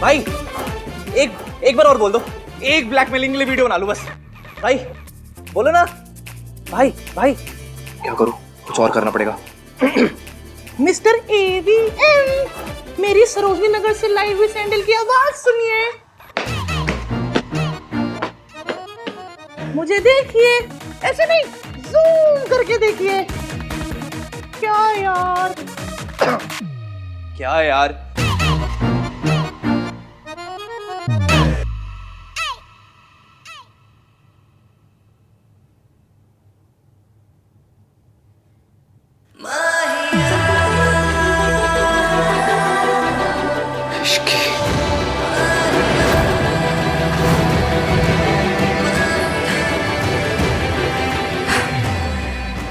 भाई एक बार और बोल दो, एक ब्लैकमेलिंग के लिए वीडियो बना लो बस। भाई बोलो ना। भाई
क्या करूं, कुछ और करना पड़ेगा।
मिस्टर AVM, मेरी सरोजनी नगर से लाइव हुई सैंडल की आवाज सुनिए। मुझे देखिए, ऐसे नहीं, जूम करके देखिए। क्या यार
क्या यार,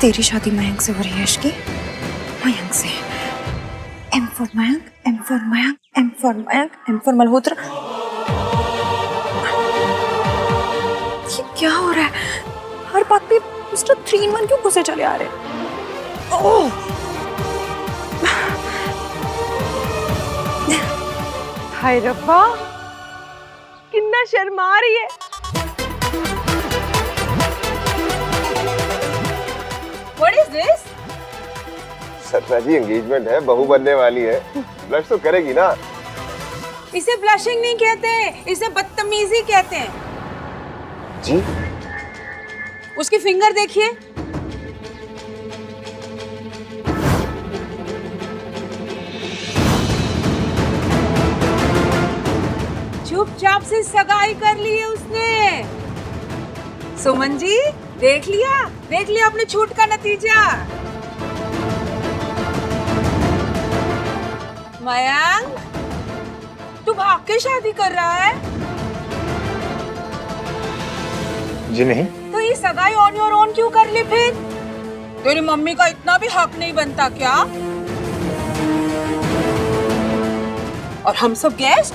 तेरी शादी मयंक से हो रही है इश्की, मयंक से। M for Mayank, M for Mayank, M for Mayank, M for Malhotra. ये क्या हो रहा है? हर बात पे मिस्टर 3 in 1 क्यों घुसे चले आ रहे हैं? ओह!
हाय रब्बा, कितना शर्मा रही है।
What is this?
सपना जी एंगेजमेंट है, बहू बनने वाली है, ब्लश तो करेगी ना।
इसे ब्लशिंग नहीं कहते, इसे बदतमीजी कहते हैं।
जी?
उसकी फिंगर देखिए। चुपचाप से सगाई कर ली है उसने। सुमन जी देख लिया अपने छूट का नतीजा। मयंक, तू भाग के शादी कर रहा है?
जी नहीं।
तो ये सगाई ऑन योर ओन क्यों कर ली फिर? तेरी मम्मी का इतना भी हक नहीं बनता क्या? और हम सब गेस्ट,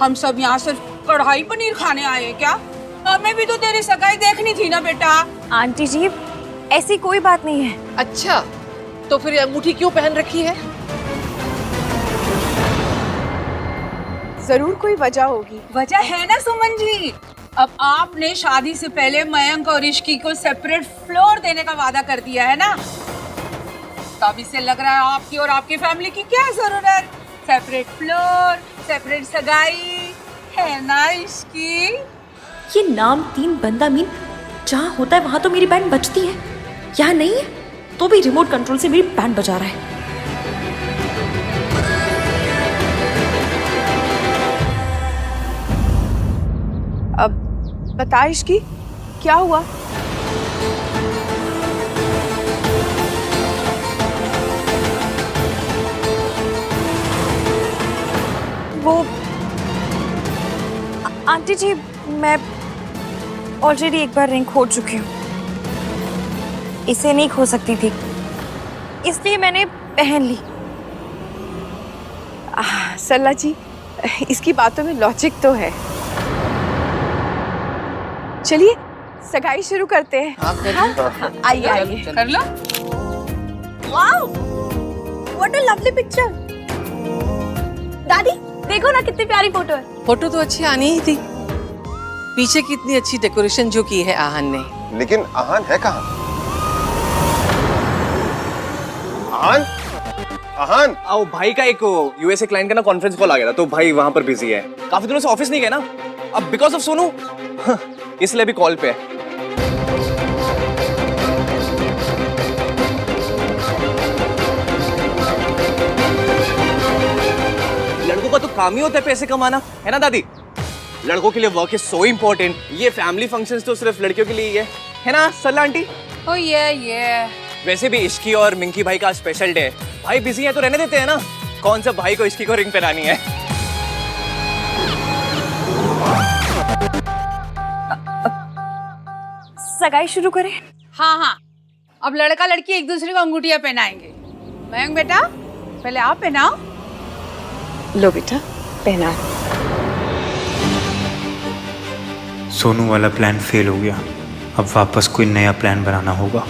हम सब यहाँ सिर्फ कढ़ाई पनीर खाने आए हैं क्या? हमें भी तो तेरी सगाई देखनी थी ना बेटा।
आंटी जी, ऐसी कोई बात नहीं है।
अच्छा, तो फिर अंगूठी क्यों पहन रखी है?
जरूर कोई वजह होगी।
वजह है ना सुमन जी। अब आपने शादी से पहले मयंक और इश्की को सेपरेट फ्लोर देने का वादा कर दिया है ना, तब इससे लग रहा है आपकी और आपकी फैमिली की क्या जरूरत। सेपरेट फ्लोर, सेपरेट सगाई है ना इश्की।
ये नाम 3 बंदा मीन जहाँ होता है वहां तो मेरी बहन बचती है, यहाँ नहीं है
तो भी रिमोट कंट्रोल से मेरी बैंड बजा रहा है।
अब बता इश्की, क्या हुआ?
वो आंटी जी, मैं ऑलरेडी एक बार रिंग खो चुकी हूँ। इसे नहीं खो सकती थी, इसलिए मैंने पहन ली।
सरला जी, इसकी बातों में लॉजिक तो है। चलिए सगाई शुरू करते हैं। हाँ, आइए आइए।
कर लो।
Wow, what a lovely picture. दादी देखो ना कितनी प्यारी फोटो है।
फोटो तो अच्छी आनी ही थी। पीछे कितनी अच्छी डेकोरेशन जो की है आहन ने।
लेकिन आहन है कहाँ? आहन? आहन?
आओ, भाई का एक यूएसए क्लाइंट का ना कॉन्फ्रेंस कॉल आ गया था, तो भाई वहां पर बिजी है। काफी दिनों से ऑफिस नहीं गए ना, अब बिकॉज ऑफ सोनू इसलिए भी कॉल पे है। लड़कों का तो काम ही होता है पैसे कमाना, है ना दादी? लड़कों के लिए वर्क इज सो इम्पोर्टेंट। ये फैमिली फंक्शंस तो सिर्फ लड़कियों के लिए ही है ना सरला आंटी?
ओ ये
वैसे भी इश्की और मिंकी भाई का स्पेशल डे है। भाई बिजी है तो रहने देते हैं ना। कौन सा भाई को इश्की को रिंग पहनानी है?
सगाई शुरू करें?
हाँ हाँ, अब लड़का लड़की एक दूसरे को अंगूठियां पहनाएंगे। मयंक बेटा, पहले आप पहनाओ।
लो बेटा, पहना।
सोनू वाला प्लान फेल हो गया, अब वापस कोई नया प्लान बनाना होगा।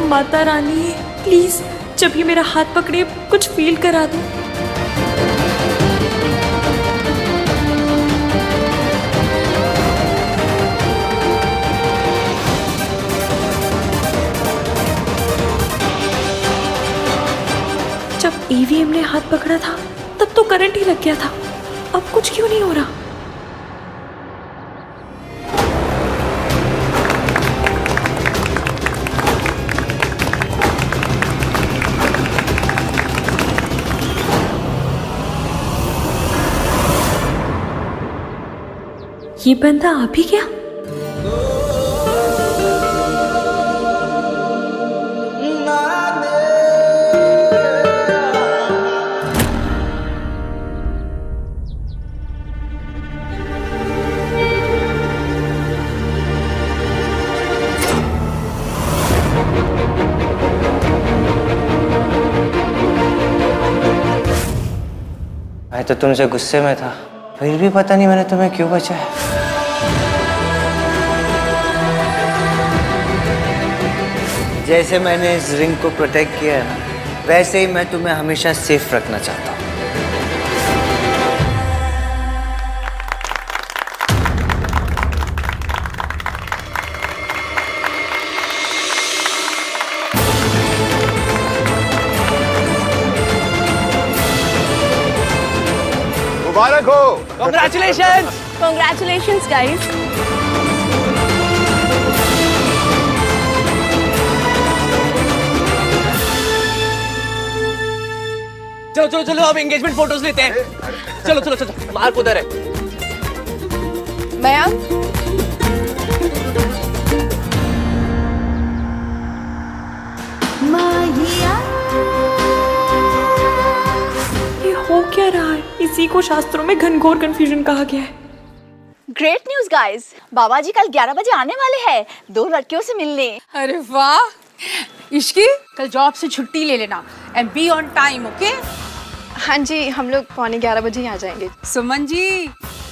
माता रानी, प्लीज जब ये मेरा हाथ पकड़े कुछ फील करा दो। जब ईवीएम ने हाथ पकड़ा था तब तो करंट ही लग गया था, अब कुछ क्यों नहीं हो रहा? ये बंदा आ भी गया?
मैं तो तुमसे गुस्से में था, फिर भी पता नहीं मैंने तुम्हें क्यों बचाया। जैसे मैंने इस रिंग को प्रोटेक्ट किया है ना, वैसे ही मैं तुम्हें हमेशा सेफ रखना चाहता हूँ।
मुबारक हो।
Congratulations!
Congratulations guys!
चलो चलो चलो, अब एंगेजमेंट फोटोज लेते हैं। चलो चलो चलो, मार्क उधर है।
मयंक,
ये हो क्या रहा है? इसी को शास्त्रों में घनघोर कंफ्यूजन कहा गया है।
ग्रेट न्यूज गाइस, बाबा जी कल 11 बजे आने वाले हैं 2 लड़कियों से मिलने।
अरे वाह इश्की, कल जॉब से छुट्टी ले लेना and be on time, okay?
हाँ जी, हम लोग 11:15 बजे ही आ जाएंगे।
सुमन जी,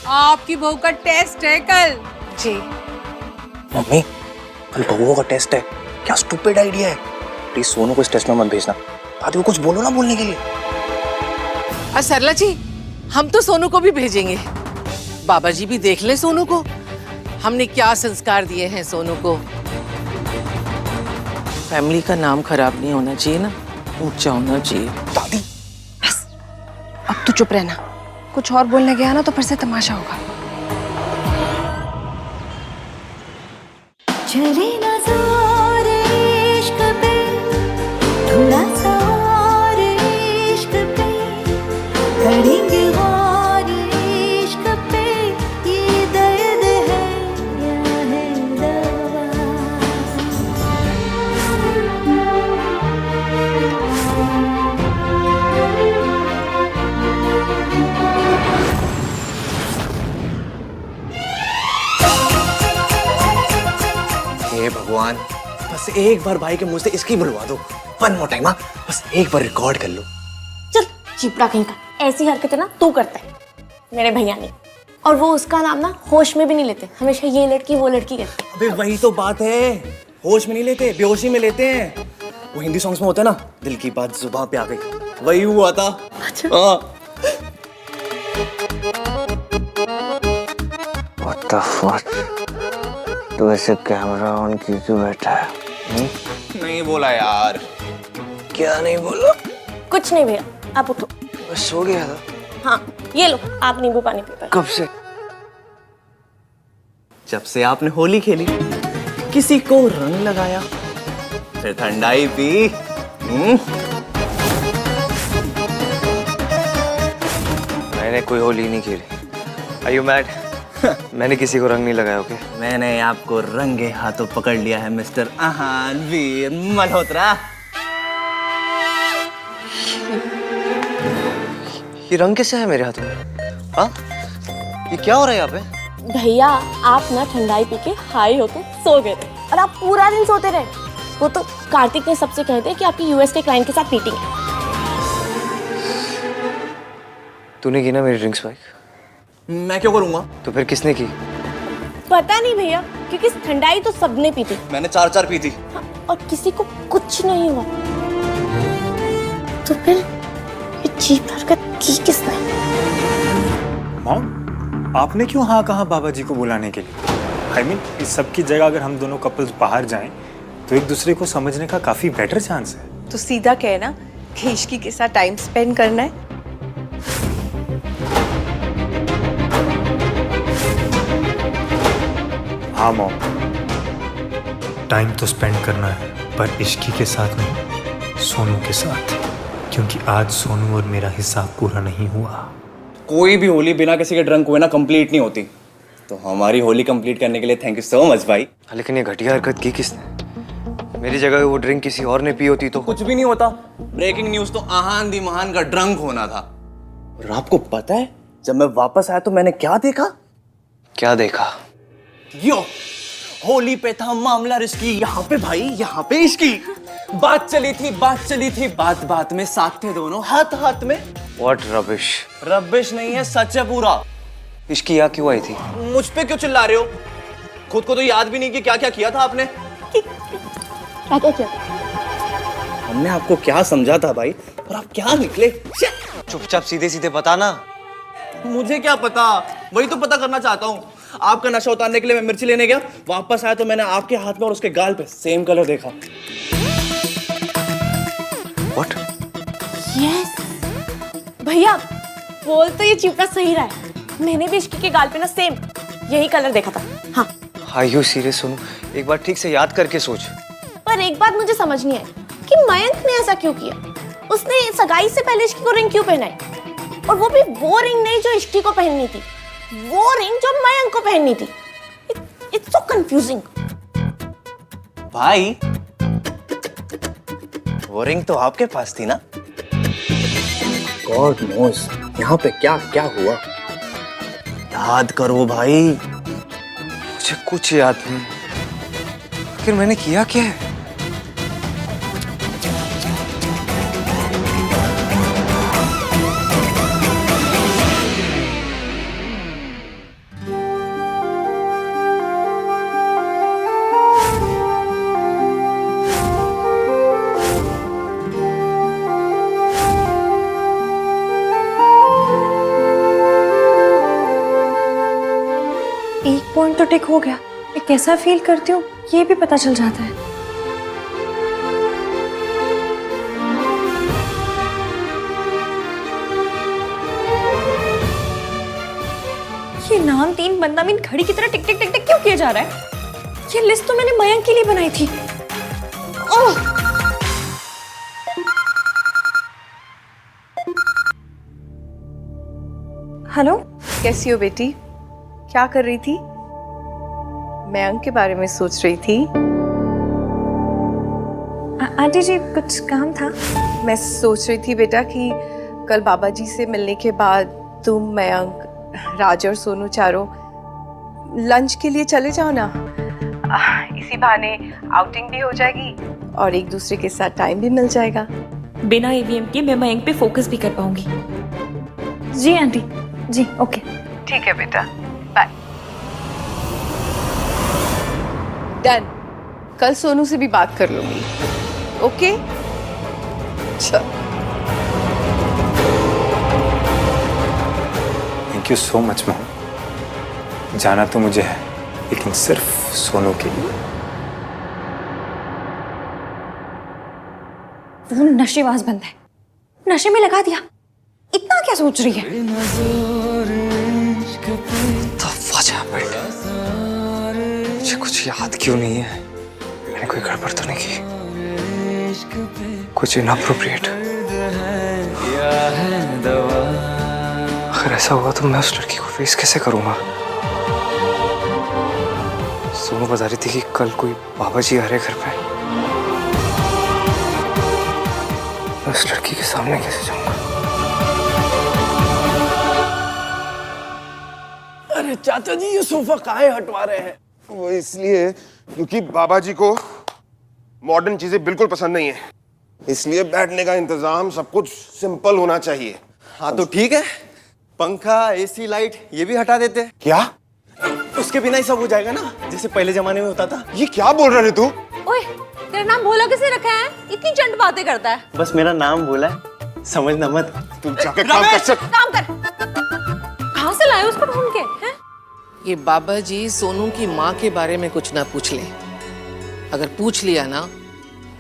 आपकी बहू का टेस्ट है कल।
जी।
मम्मी, कल बबुओं का टेस्ट है। क्या स्टूपिड आइडिया है। प्लीज सोनू को इस टेस्ट में मत भेजना। दादी को कुछ बोलो ना बोलने के लिए।
सरला जी, हम तो सोनू को भी भेजेंगे। बाबा जी भी देख ले सोनू को, हमने क्या संस्कार दिए हैं सोनू को। फैमिली का नाम खराब नहीं होना चाहिए ना, उठ जाओ ना जी।
दादी
अब तू चुप रहना, कुछ और बोलने गया ना तो फिर से तमाशा होगा।
चले ना जोर इश्क पे, थोड़ा सा और इश्क पे, करेंगे और इश्क पे, ये दर्द है या है दवा।
हे भगवान, बस एक बार भाई के मुंह से इसकी बुलवा दो। वन मोर टाइम, बस एक बार रिकॉर्ड कर लो।
चल चिपड़ा कहीं का, ऐसी हरकतें ना तू करता है, मेरे भैया ने। और वो उसका नाम ना होश में भी नहीं लेते, हमेशा ये लड़की वो लड़की कहते।
अबे वही तो बात है, होश में नहीं लेते, बेहोशी में लेते हैं। वो हिंदी सॉन्ग्स में होता है ना, दिल की बात जुबान पे आ गई, वही हुआ था।
अच्छा।
What the fuck? तू ऐसे कैमरा ऑन की क्यों बैठा है?
नहीं बोला यार।
क्या नहीं बोला?
कुछ नहीं भैया, आप उठो।
बस सो गया था।
हाँ ये लो, आप नींबू पानी पी पाए।
कब से?
जब से आपने होली खेली, किसी को रंग लगाया, फिर ठंडाई पी।
मैंने कोई होली नहीं खेली। Are you mad? मैंने किसी को रंग नहीं लगाया, ओके?
मैंने आपको रंगे हाथों पकड़ लिया है मिस्टर आहान वीर मल्होत्रा।
ये रंग कैसे है मेरे हाथों में? हाँ? ये क्या हो रहा है यहाँ पे?
भैया आप ना ठंडाई पी के हाई होके सो गए थे और आप पूरा दिन सोते रहे। वो तो कार्तिक ने सबसे कहे थे कि आपकी यूएस के क्लाइंट के साथ मीटिंग है।
तूने की ना मेरी ड्रिंक्स बाइक?
मैं क्यों करूंगा?
तो फिर किसने की?
पता नहीं भैया, क्योंकि ठंडाई तो सबने पी थी।
मैंने 4 पी थी।
हाँ, और किसी को कुछ नहीं हुआ। तो फिर ये चीप हरकत की किसने?
मॉम, आपने क्यों हाँ कहा बाबा जी को बुलाने के लिए? I mean, इस सब की जगह अगर हम दोनों कपल्स बाहर जाएं तो एक दूसरे को समझने का काफी बेटर चांस है।
तो सीधा कहना कि इश्की के साथ टाइम स्पेंड करना है।
हाँ मॉम, टाइम तो स्पेंड करना है, पर इश्की के साथ नहीं, सोनू के साथ, क्योंकि आज सोनू और मेरा हिसाब पूरा नहीं हुआ।
कोई भी होली बिना किसी के ड्रंक हुए ना कंप्लीट नहीं होती। तो हमारी होली कंप्लीट करने के लिए थैंक यू सो मच भाई।
लेकिन ये घटिया हरकत की किसने? मेरी जगह वो ड्रिंक किसी और ने पी होती तो
कुछ भी नहीं होता। ब्रेकिंग न्यूज तो आहान दी महान का ड्रंक होना था। और आपको पता है जब मैं वापस आया तो मैंने क्या देखा?
क्या देखा?
यो होली पे था मामला रिस्की, यहाँ पे भाई, यहाँ पे इसकी बात चली थी, बात बात में साथ थे दोनों, हाथ हाथ में।
What rubbish?
रबिश नहीं है, सच है पूरा।
इसकी यहाँ क्यों आई थी?
मुझ पे क्यों चिल्ला रहे हो? खुद को तो याद भी नहीं कि क्या क्या किया था आपने।
क्या किया?
हमने आपको क्या समझा था भाई, और आप क्या निकले।
चुपचाप सीधे सीधे बता ना।
मुझे क्या पता, वही तो पता करना चाहता हूँ। आपका नशा उतारने के लिए मैं मिर्ची लेने गया, वापस आया तो मैंने आपके हाथ में और उसके गाल पे सेम कलर देखा।
What?
यस भैया, बोल तो ये चिपका सही रहा है। मैंने भी इश्की के गाल पे ना सेम यही कलर देखा था। हाँ।
Are you serious Sonu? एक बार ठीक से याद करके सोच।
पर एक बात मुझे समझ नहीं आई कि मयंक ने ऐसा क्यों किया। उसने सगाई से पहले इश्की को रिंग क्यों पहनाई? और वो भी वो रिंग नहीं जो इश्की को पहननी थी, वो रिंग जो मयंक को पहननी थी। It's so confusing.
भाई वो रिंग तो आपके पास थी ना? गॉड नोस यहाँ पे क्या क्या हुआ। याद करो भाई।
मुझे कुछ याद नहीं। आखिर मैंने किया क्या है?
पॉइंट तो टिक हो गया। मैं कैसा फील करती हूँ ये भी पता चल जाता है।
हम तीन बंदा मीन घड़ी की तरह टिक टिक टिक टिक क्यों किया जा रहा है? ये लिस्ट तो मैंने मयंक के लिए बनाई थी। ओह! हेलो,
कैसी हो बेटी? क्या कर रही थी? मयंक के बारे में सोच रही थी।
आंटी जी कुछ काम था?
मैं सोच रही थी बेटा कि कल बाबा जी से मिलने के बाद तुम, मयंक, राज और सोनू चारों लंच के लिए चले जाओ ना। इसी बहाने आउटिंग भी हो जाएगी और एक दूसरे के साथ टाइम भी मिल जाएगा।
बिना ईवीएम के मैं मयंक पे फोकस भी कर पाऊंगी। जी आंटी, जी ओके।
ठीक है बेटा, बाय। डन। कल सोनू से भी बात कर लूंगी। ओके? चल।
Thank you so much mom. जाना तो मुझे है, लेकिन सिर्फ सोनू के लिए।
वो नशेबाज बंदा है, नशे में लगा दिया। इतना क्या सोच रही है?
मुझे कुछ याद क्यों नहीं है? मैंने कोई गड़बड़ तो नहीं की? कुछ इनअप्रोप्रिएट? अगर ऐसा हुआ तो मैं उस लड़की को फेस कैसे करूंगा? सोनू बता रही थी कि कल कोई बाबा जी आ रहे घर पे। मैं उस लड़की के सामने कैसे जाऊंगा?
अरे चाचा जी, ये सोफा काहे हटवा रहे हैं?
वो इसलिए क्योंकि बाबा जी को मॉडर्न चीजें बिल्कुल पसंद नहीं है, इसलिए बैठने का इंतजाम सब कुछ सिंपल होना चाहिए।
हाँ तो ठीक है, पंखा, एसी, लाइट ये भी हटा देते हैं।
क्या?
उसके बिना ही सब हो जाएगा ना, जैसे पहले जमाने में होता था।
ये क्या बोल रहे तू?
ओए, तेरा नाम भोला किसने रखा है? इतनी चंट बातें करता है।
बस मेरा नाम बोला है, समझना मत।
तुम जाके काम कर सक।
काम कर। कहाँ से लाए उसको ढूंढ के? हैं?
ये बाबा जी सोनू की माँ के बारे में कुछ ना पूछ ले। अगर पूछ लिया ना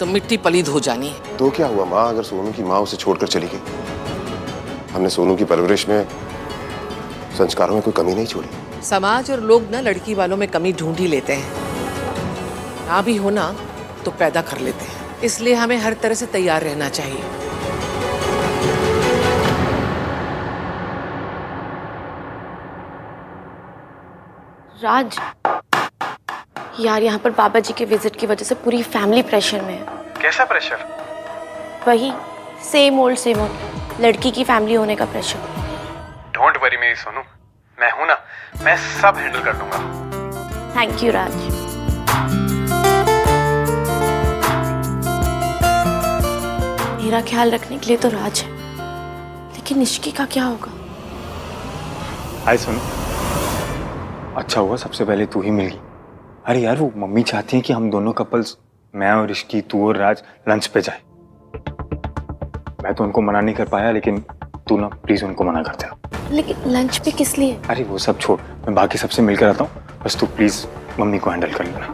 तो मिट्टी पलीद हो जानी है।
तो क्या हुआ माँ, अगर सोनू की माँ उसे छोड़कर चली गई? हमने सोनू की परवरिश में, संस्कारों में कोई कमी नहीं छोड़ी।
समाज और लोग ना लड़की वालों में कमी ढूंढ ही लेते हैं। ना भी हो ना तो पैदा कर लेते हैं। इसलिए हमें हर तरह से तैयार रहना चाहिए।
राज, यार यहाँ पर बाबा जी के विजिट की वजह से पूरी फैमिली प्रेशर में है।
कैसा प्रेशर?
वही सेम ओल्ड लड़की की फैमिली होने का प्रेशर।
डोंट वरी मेरी सोनू, मैं हूं ना, मैं सब हैंडल कर दूंगा।
थैंक यू राज। मेरा ख्याल रखने के लिए तो राज है, लेकिन निष्की का क्या होगा?
हाय सोनू। अच्छा हुआ सबसे पहले तू ही मिल गई। अरे यार, वो मम्मी चाहती हैं कि हम दोनों कपल्स, मैं और ऋषि, तू और राज, लंच पे जाए। मैं तो उनको मना नहीं कर पाया, लेकिन तू ना प्लीज उनको मना कर दे।
लेकिन लंच पे किस लिए?
अरे वो सब छोड़, मैं बाकी सबसे मिलकर आता हूँ, बस तू प्लीज मम्मी को हैंडल कर लेना।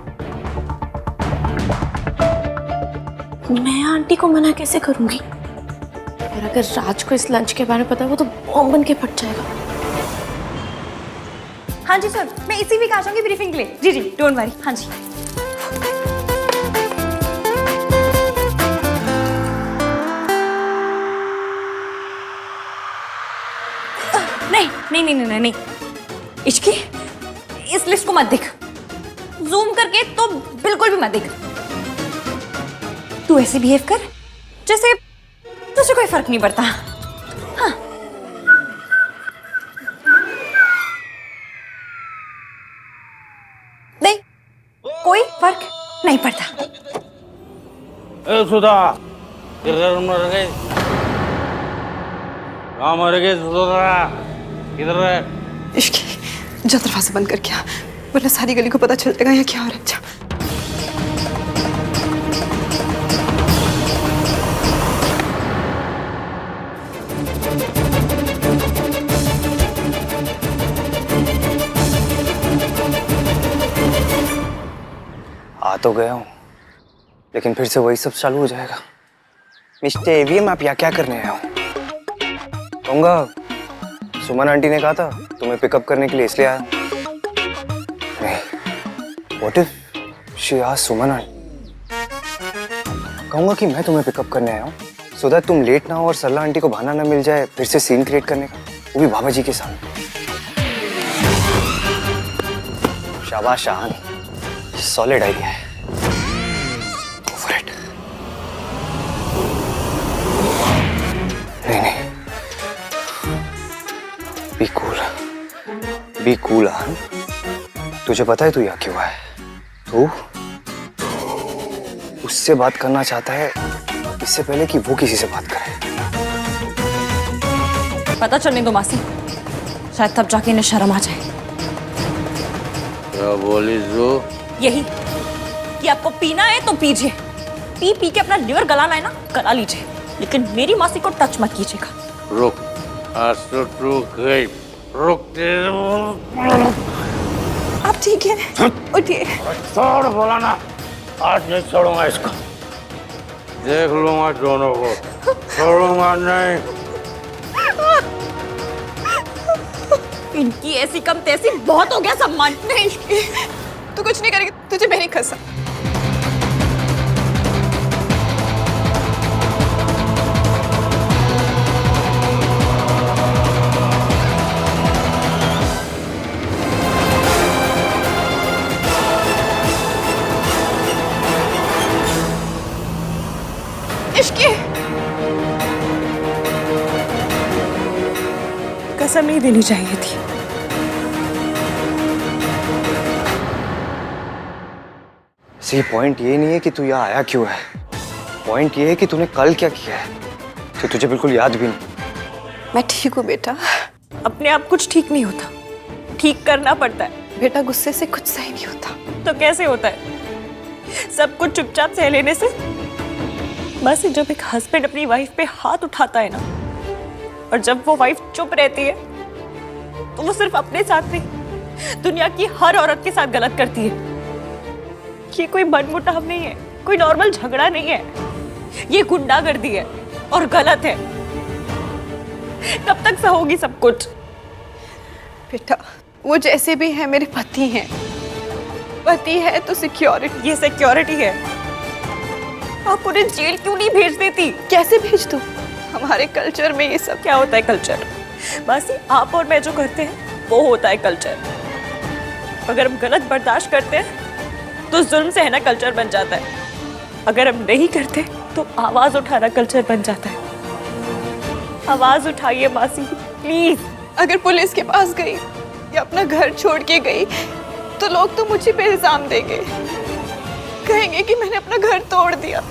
मैं आंटी को मना कैसे करूंगी? और अगर राज को इस लंच के बारे में पता है, वो तो बॉम्ब बन के फट जाएगा।
हाँ जी सर, मैं इसी वीक आ जाऊंगी ब्रीफिंग के लिए। जी जी, डोंट वरी। हाँ जी। नहीं नहीं नहीं नहीं नहीं, इश्की, इस लिस्ट को मत देख। जूम करके तो बिल्कुल भी मत देख। तू ऐसे बिहेव कर जैसे तुझे कोई फर्क नहीं पड़ता। हाँ। नहीं, कोई फर्क नहीं पड़ता।
ए सुधा, किधर मर गए? कहाँ मर गए सुधा? किधर है?
इश्की, जा दरवाजा बंद करके आ, वरना सारी गली को पता चल जाएगा ये क्या हो रहा है। जा।
आ तो गया हूँ, लेकिन फिर से वही सब चालू हो जाएगा। मिस्टर एवीएम, आप यहाँ क्या करने आए हो? कहूँगा सुमन आंटी ने कहा था तुम्हें पिकअप करने के लिए, इसलिए आया। What if she asks Suman aunty? कहूंगा कि मैं तुम्हें पिकअप करने आया हूँ सो दैट तुम लेट ना हो और सरला आंटी को बहाना ना मिल जाए फिर से सीन क्रिएट करने का, वो भी बाबा जी के सामने। शाबाश शाहान, सॉलिड आइडिया है। Go for it. नहीं, बी कूल आहान। तुझे पता है तू यहाँ क्यों है? तू उससे बात करना चाहता है इससे पहले कि वो किसी से बात करे।
पता चलने दो मासी, शायद तब जाके इन्हें शर्म आ जाए।
क्या बोली जो?
यही कि आपको पीना है तो पीजिए, पी पी के अपना लिवर गलाना है ना गला लीजिए, लेकिन मेरी मासी को टच मत कीजिएगा।
रुक, आज तो रुक गई, रुकते
आप ठीक है? उठिए।
छोड़ बोला ना, आज नहीं छोड़ूंगा इसको, देख लूंगा दोनों को, छोड़ूंगा नहीं।
इनकी ऐसी कम तैसी बहुत हो गया सम्मान।
नहीं, तू कुछ नहीं करेगी, तुझे मैं नहीं खसा। इश्की, कसम नहीं देनी चाहिए थी।
सी पॉइंट ये नहीं है कि तू यहाँ आया क्यों है, पॉइंट ये है कि तूने कल क्या किया है तो तुझे बिल्कुल याद भी नहीं।
मैं ठीक हूँ बेटा।
अपने आप कुछ ठीक नहीं होता, ठीक करना पड़ता है।
बेटा गुस्से से कुछ सही नहीं होता।
तो कैसे होता है? सब कुछ चुपचाप सह लेने से। बस जब एक हस्बैंड अपनी वाइफ पे हाथ उठाता है ना, और जब वो वाइफ चुप रहती है तो वो सिर्फ अपने साथ नहीं दुनिया की हर औरत के साथ गलत करती है। ये कोई मनमुटाव नहीं है, कोई नॉर्मल झगड़ा नहीं है, ये गुंडागर्दी है और गलत है। कब तक सहोगी सब कुछ?
बेटा वो जैसे भी है मेरे पति हैं, पति है तो सिक्योरिटी।
ये सिक्योरिटी है। आप उन्हें जेल क्यों नहीं भेज देती?
कैसे भेज दूं? हमारे कल्चर में ये सब
क्या होता है कल्चर? बस आप और मैं जो करते हैं वो होता है कल्चर। अगर हम गलत बर्दाश्त करते हैं तो जुल्म सहना कल्चर बन जाता है, अगर हम नहीं करते तो आवाज उठाना कल्चर बन जाता है। आवाज उठाइए मासी प्लीज।
अगर पुलिस के पास गई या अपना घर छोड़ के गई तो लोग तो मुझे पे इल्जाम देंगे, कहेंगे कि मैंने अपना घर तोड़ दिया।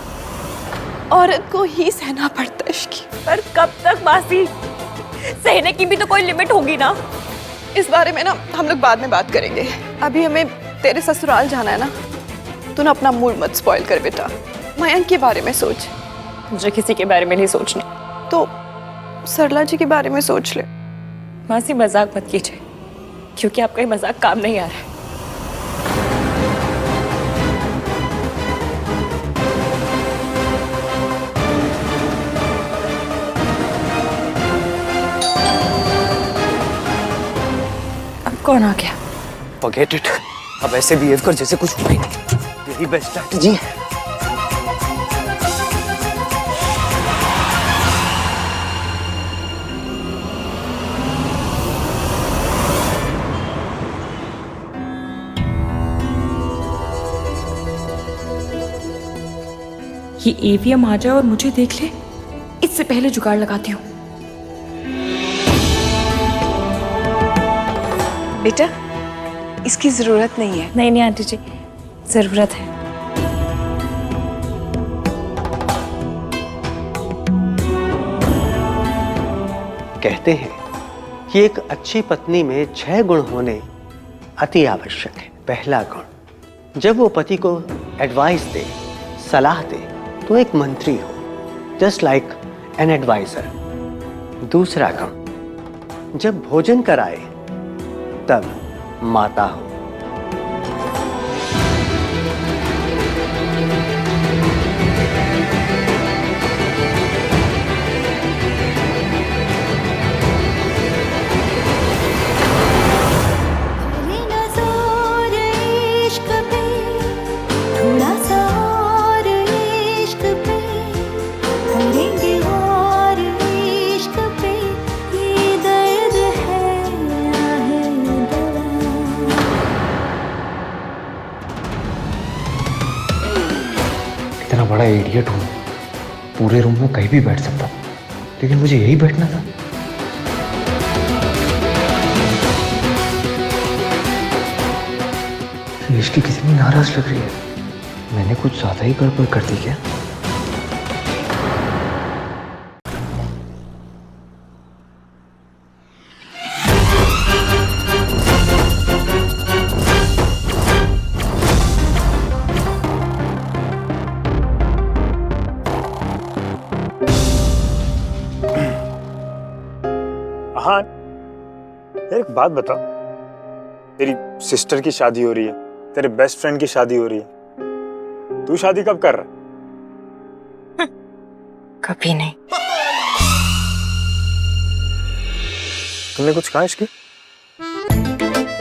औरत को ही सहना पड़ता है इश्की।
पर कब तक मासी? सहने की भी तो कोई लिमिट होगी ना।
इस बारे में ना हम लोग बाद में बात करेंगे, अभी हमें तेरे ससुराल जाना है ना। तू ना अपना मूड मत स्पॉइल कर बेटा, मयंक के बारे में सोच।
मुझे किसी के बारे में नहीं सोचना।
तो सरला जी के बारे में सोच ले।
मासी मजाक मत कीजिए, क्योंकि आपका ये मजाक काम नहीं आ रहा है। अब कौन आ गया?
Forget it. अब ऐसे बिहेव कर जैसे कुछ हुआ ही नहीं। यही बेस्ट स्ट्रैटेजी है।
ये एवीएम आ जाए और मुझे देख ले, इससे पहले जुगाड़ लगाती हूँ।
बेटा इसकी जरूरत नहीं है।
नहीं आंटी जी, जरूरत है।
कहते हैं कि एक अच्छी पत्नी में 6 गुण होने अति आवश्यक है। पहला गुण, जब वो पति को एडवाइस दे, सलाह दे तो एक मंत्री हो, जस्ट लाइक एन एडवाइजर। दूसरा गुण, जब भोजन कराए तब माता हो।
चले ना जोर इश्क पे
कितना बड़ा इडियट हूँ, पूरे रूम में कहीं भी बैठ सकता, लेकिन मुझे यही बैठना था। इसकी कितनी नाराज लग रही है। मैंने कुछ ज्यादा ही गड़बड़ कर दी क्या?
हाँ यार, एक बात बता, तेरी सिस्टर की शादी हो रही है, तेरे बेस्ट फ्रेंड की शादी हो रही है, तू शादी कब कर रहा?
कभी नहीं।
तुमने कुछ कहा इसकी?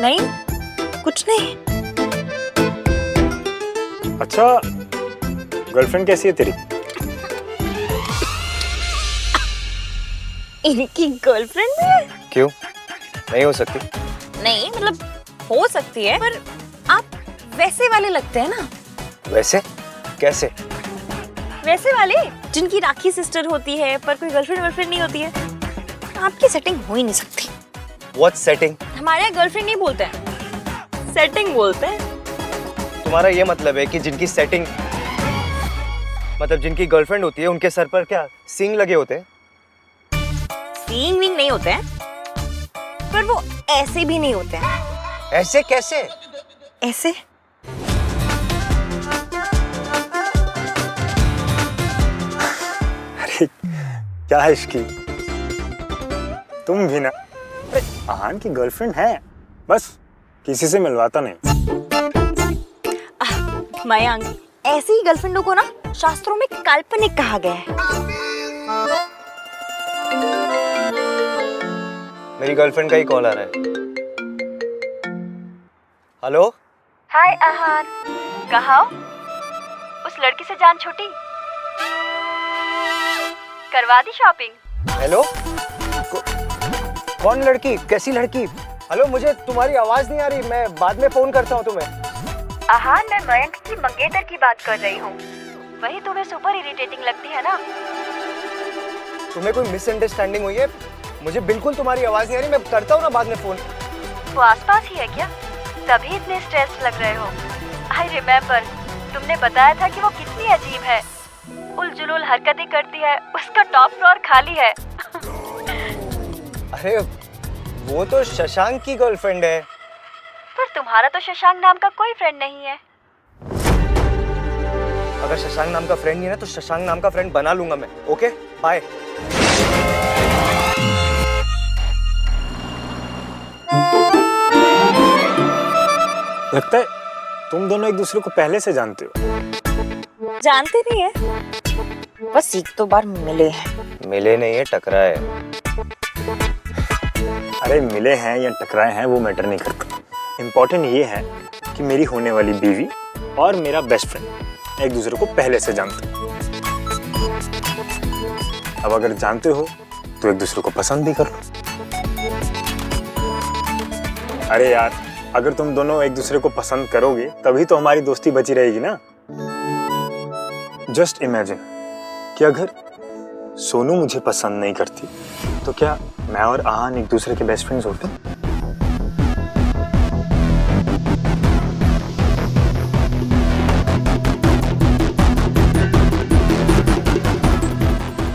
नहीं, कुछ नहीं।
अच्छा, गर्लफ्रेंड कैसी है तेरी?
इनकी गर्लफ्रेंड भी है?
क्यों, नहीं हो सकती?
नहीं, मतलब हो सकती है, पर आप वैसे वाले लगते हैं ना।
वैसे कैसे?
वैसे वाले जिनकी राखी सिस्टर होती है पर कोई गर्लफ्रेंड वर्लफ्रेंड नहीं होती है। आपकी सेटिंग हो ही नहीं सकती।
What setting?
हमारे यहाँ गर्लफ्रेंड नहीं बोलते हैं, सेटिंग बोलते हैं।
तुम्हारा ये मतलब है कि जिनकी सेटिंग, मतलब जिनकी गर्लफ्रेंड होती है, उनके सर पर क्या सींग लगे होते हैं?
सींग विंग नहीं होते हैं, पर वो ऐसे भी नहीं होते हैं।
ऐसे कैसे?
ऐसे
अरे क्या है इसकी? तुम भी ना, अरे आहान की गर्लफ्रेंड है, बस किसी से मिलवाता नहीं।
मयंक, ऐसी ही गर्लफ्रेंडों को ना शास्त्रों में काल्पनिक कहा गया है।
मेरी गर्लफ्रेंड का ही कॉल आ रहा है। हेलो,
हाय आहान, कहाँ हो? उस लड़की से जान छूटी? करवा दी शॉपिंग?
हेलो, कौन लड़की? कैसी लड़की? हेलो, मुझे तुम्हारी आवाज नहीं आ रही, मैं बाद में फोन करता हूँ तुम्हें।
आहान, मैं मयंक की मंगेतर की बात कर रही हूँ। वही तुम्हें सुपर इरिटेटिंग लगती है ना?
तुम्हें कोई मिसअंडरस्टैंडिंग हुई है? मुझे बिल्कुल तुम्हारी आवाज नहीं आ रही, मैं करता हूँ ना बाद में फोन।
वो आसपास ही है क्या? तभी इतने स्ट्रेस लग रहे हो। आई रिमेम्बर, तुमने बताया था कि वो कितनी अजीब है, उलझुल हरकतें करती है, उसका टॉप फ्लोर खाली है।
अरे वो तो शशांक की गर्लफ्रेंड है।
पर तुम्हारा तो शशांक नाम का कोई फ्रेंड नहीं है।
अगर शशांक नाम का फ्रेंड नहीं है ना, तो शशांक नाम का फ्रेंड बना लूंगा मैं। Okay, bye.
लगता है तुम दोनों एक दूसरे को पहले से जानते हो।
जानते नहीं है, बस एक दो बार मिले हैं।
मिले नहीं है, टकराए।
अरे मिले हैं या टकराए हैं वो मैटर नहीं करता। इम्पोर्टेंट ये है कि मेरी होने वाली बीवी और मेरा बेस्ट फ्रेंड एक दूसरे को पहले से जानते हो। अब अगर जानते हो तो एक दूसरे को पसंद भी कर लो। अरे यार, अगर तुम दोनों एक दूसरे को पसंद करोगे तभी तो हमारी दोस्ती बची रहेगी ना। जस्ट इमेजिन कि अगर सोनू मुझे पसंद नहीं करती तो क्या मैं और आहान एक दूसरे के बेस्ट फ्रेंड्स होते?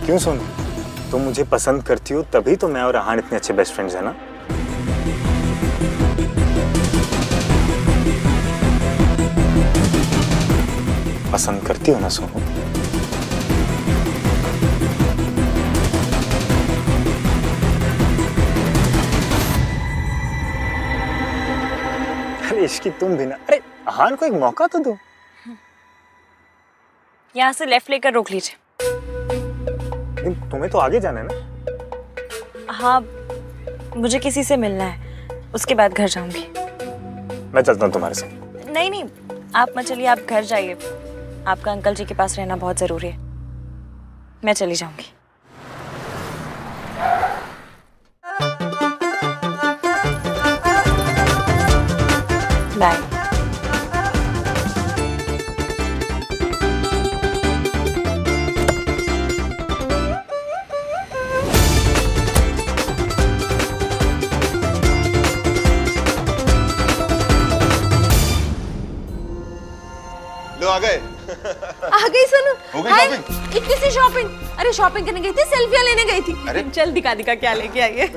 क्यों सोनू, तुम मुझे पसंद करती हो तभी तो मैं और आहान इतने अच्छे बेस्ट फ्रेंड्स हैं ना। पसंद करती हो ना सोनू? अरे इश्की तुम भी ना। अरे आहान को एक मौका तो दो।
यहाँ से लेफ्ट लेकर रोक लीजिए।
तुम्हें तो आगे जाना है ना।
हाँ, मुझे किसी से मिलना है, उसके बाद घर जाऊंगी।
मैं चलता हूँ तुम्हारे साथ।
नहीं नहीं, आप मत चलिए, आप घर जाइए। आपका अंकल जी के पास रहना बहुत जरूरी है। मैं चली जाऊंगी। बाय।
लो आ गए।
आ गई सोनू।
हो गई
हाय,
शॉपिंग?
इतनी सी शॉपिंग? अरे शॉपिंग करने गई थी, सेल्फियां लेने गई थी।
अरे?
चल दिखा दिखा क्या लेके आई है।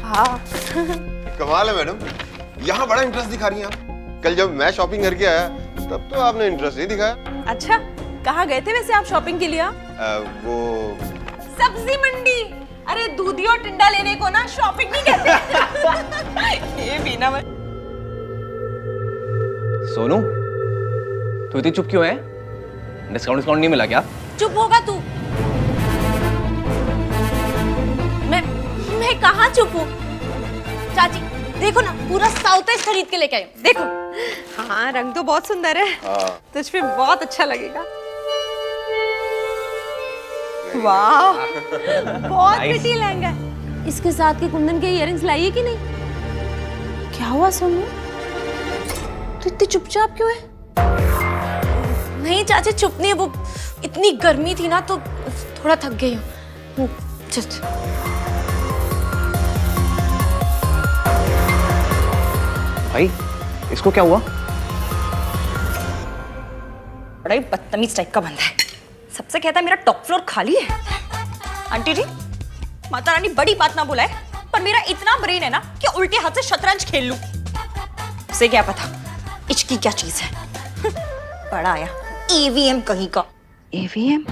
हाँ।
कमाल है मैडम, यहाँ बड़ा इंटरेस्ट दिखा रही हैं आप। कल जब मैं शॉपिंग करके आया तब तो आपने इंटरेस्ट नहीं दिखाया।
अच्छा, कहाँ गए थे वैसे आप शॉपिंग के लिए?
वो
सब्जी मंडी। अरे दूधी और टिंडा लेने को ना शॉपिंग नहीं कहते। ये भी ना
सोनू, तू इतनी चुप क्यों है? डिस्काउंट नहीं मिला क्या?
चुप होगा तू। मैं कहाँ चुप हूँ? चाची देखो ना, पूरा साउथ ईस्ट खरीद के लेके आई हूँ। देखो। हाँ, रंग तो बहुत सुंदर है। तुझ पे बहुत अच्छा लगेगा। वाह, बहुत प्रिटी लहंगा है। इसके साथ के कुंदन के इयररिंग्स लाइए कि नहीं? क्या हुआ सोनू, तू इतनी चुपचाप क्यों है? नहीं चाची, चुप नहीं है, वो इतनी गर्मी थी ना तो थोड़ा थक गई हूँ। जस्ट
भाई, इसको क्या हुआ?
बड़ा ही बदतमीज टाइप का बंदा है। सबसे कहता है मेरा टॉप फ्लोर खाली है। आंटी जी, माता रानी बड़ी बात ना बुलाए, पर मेरा इतना ब्रेन है ना कि उल्टे हाथ से शतरंज खेल लूं। उसे क्या पता इचकी क्या चीज है। बड़ा आया ईवीएम कहीं का। ईवीएम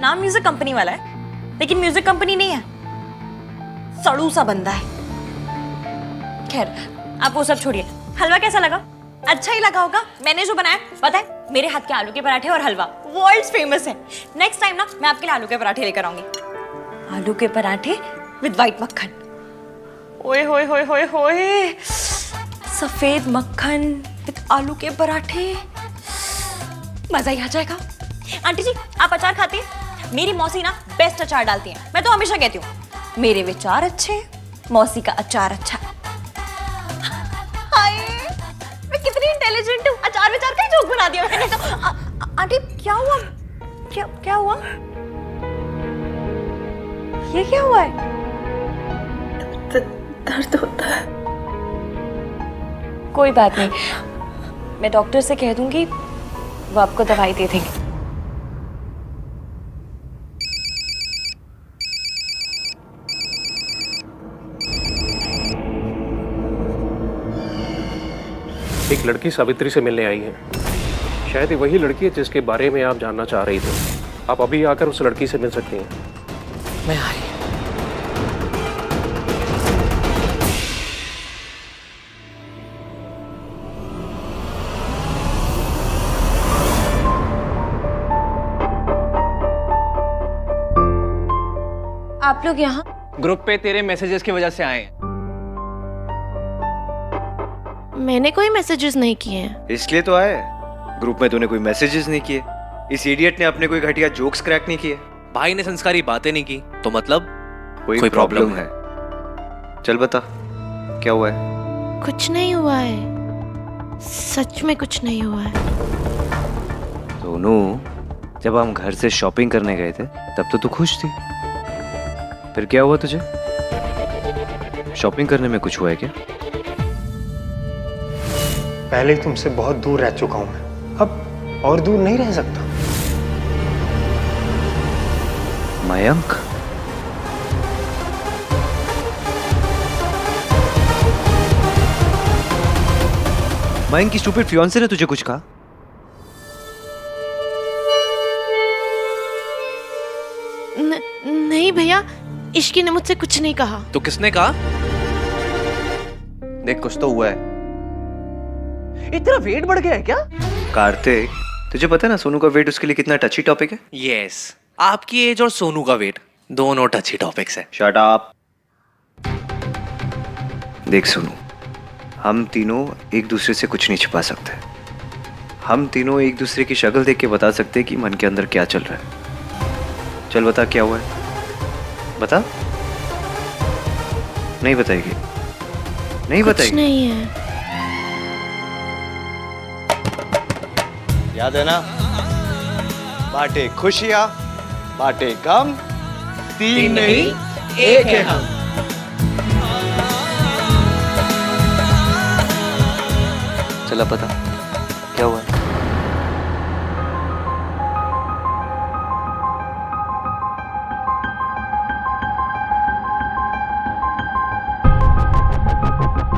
नाम म्यूजिक कंपनी वाला है, लेकिन म्यूजिक कंपनी नहीं है। सड़ू सा बंदा है। खैर, आप वो सब छोड़िए। हलवा कैसा लगा? अच्छा ही लगा होगा। मैंने जो बनाया, पता है, मेरे हाथ के आलू के पराठे और हलवा वर्ल्ड फेमस है। नेक्स्ट टाइम ना मैं आपके लिए आलू के पराठे लेकर आऊंगी। आलू के पराठे विद व्हाइट मक्खन। ओए होए होए होए होए, सफेद मक्खन विद आलू के पराठे, मजा ही आ जाएगा। आंटी जी, आप अचार खाती हैं? मेरी मौसी ना बेस्ट अचार डालती हैं। मैं तो हमेशा कहती हूँ, मेरे विचार अच्छे, मौसी का अचार अच्छा। मैं कितनी इंटेलिजेंट हूँ। अचार विचार का ही जोक बना दिया मैंने तो। आंटी क्या हुआ? क्या हुआ? ये क्या हुआ है? दर्द होता है। कोई बात नहीं, मैं डॉक्टर से कह दूंगी, वो आपको दवाई दे देंगे।
एक लड़की सावित्री से मिलने आई है। शायद ये वही लड़की है जिसके बारे में आप जानना चाह रही थी। आप अभी आकर उस लड़की से मिल सकती हैं।
मैं आ रही।
आप लोग यहाँ?
ग्रुप पे तेरे मैसेजेस की वजह से आए हैं।
मैंने कोई मैसेजेस नहीं किए हैं।
इसलिए तो आए। ग्रुप में तूने कोई मैसेजेस नहीं किए, इस इडियट ने अपने कोई घटिया जोक्स क्रैक नहीं किए,
भाई ने संस्कारी बातें नहीं की, तो मतलब
कोई प्रॉब्लम है? चल बता, क्या हुआ है?
कुछ नहीं हुआ है, सच में कुछ नहीं हुआ है।
सोनू, जब हम घर से शॉपिंग करने गए थे तब तो तू खुश थी, फिर क्या हुआ तुझे? शॉपिंग करने में कुछ हुआ है क्या?
पहले ही तुमसे बहुत दूर रह चुका हूं मैं, अब और दूर नहीं रह सकता।
मयंक, मयंक की स्टूपिड फियांसे ने तुझे कुछ कहा?
नहीं भैया, इश्की ने मुझसे कुछ नहीं कहा।
तो किसने कहा?
देख, कुछ तो हुआ है।
इतना वेट बढ़ गया है क्या?
कार्तिक, तुझे पता है ना सोनू का वेट उसके लिए कितना टची टॉपिक है?
यस, आपकी एज और सोनू का वेट दोनों टची टॉपिक्स है।
Shut up. देख सोनू, हम तीनों एक दूसरे से कुछ नहीं छिपा सकते। हम तीनों एक दूसरे की शक्ल देख के बता सकते हैं कि मन के अंदर क्या चल रहा है। चल बता, क्या हुआ है? बता। नहीं बताएगी? नहीं बताएगी?
कुछ नहीं है।
याद है ना, बांटे खुशियां, बांटे गम, तीन नहीं एक है हम। चला बता,
क्या हुआ?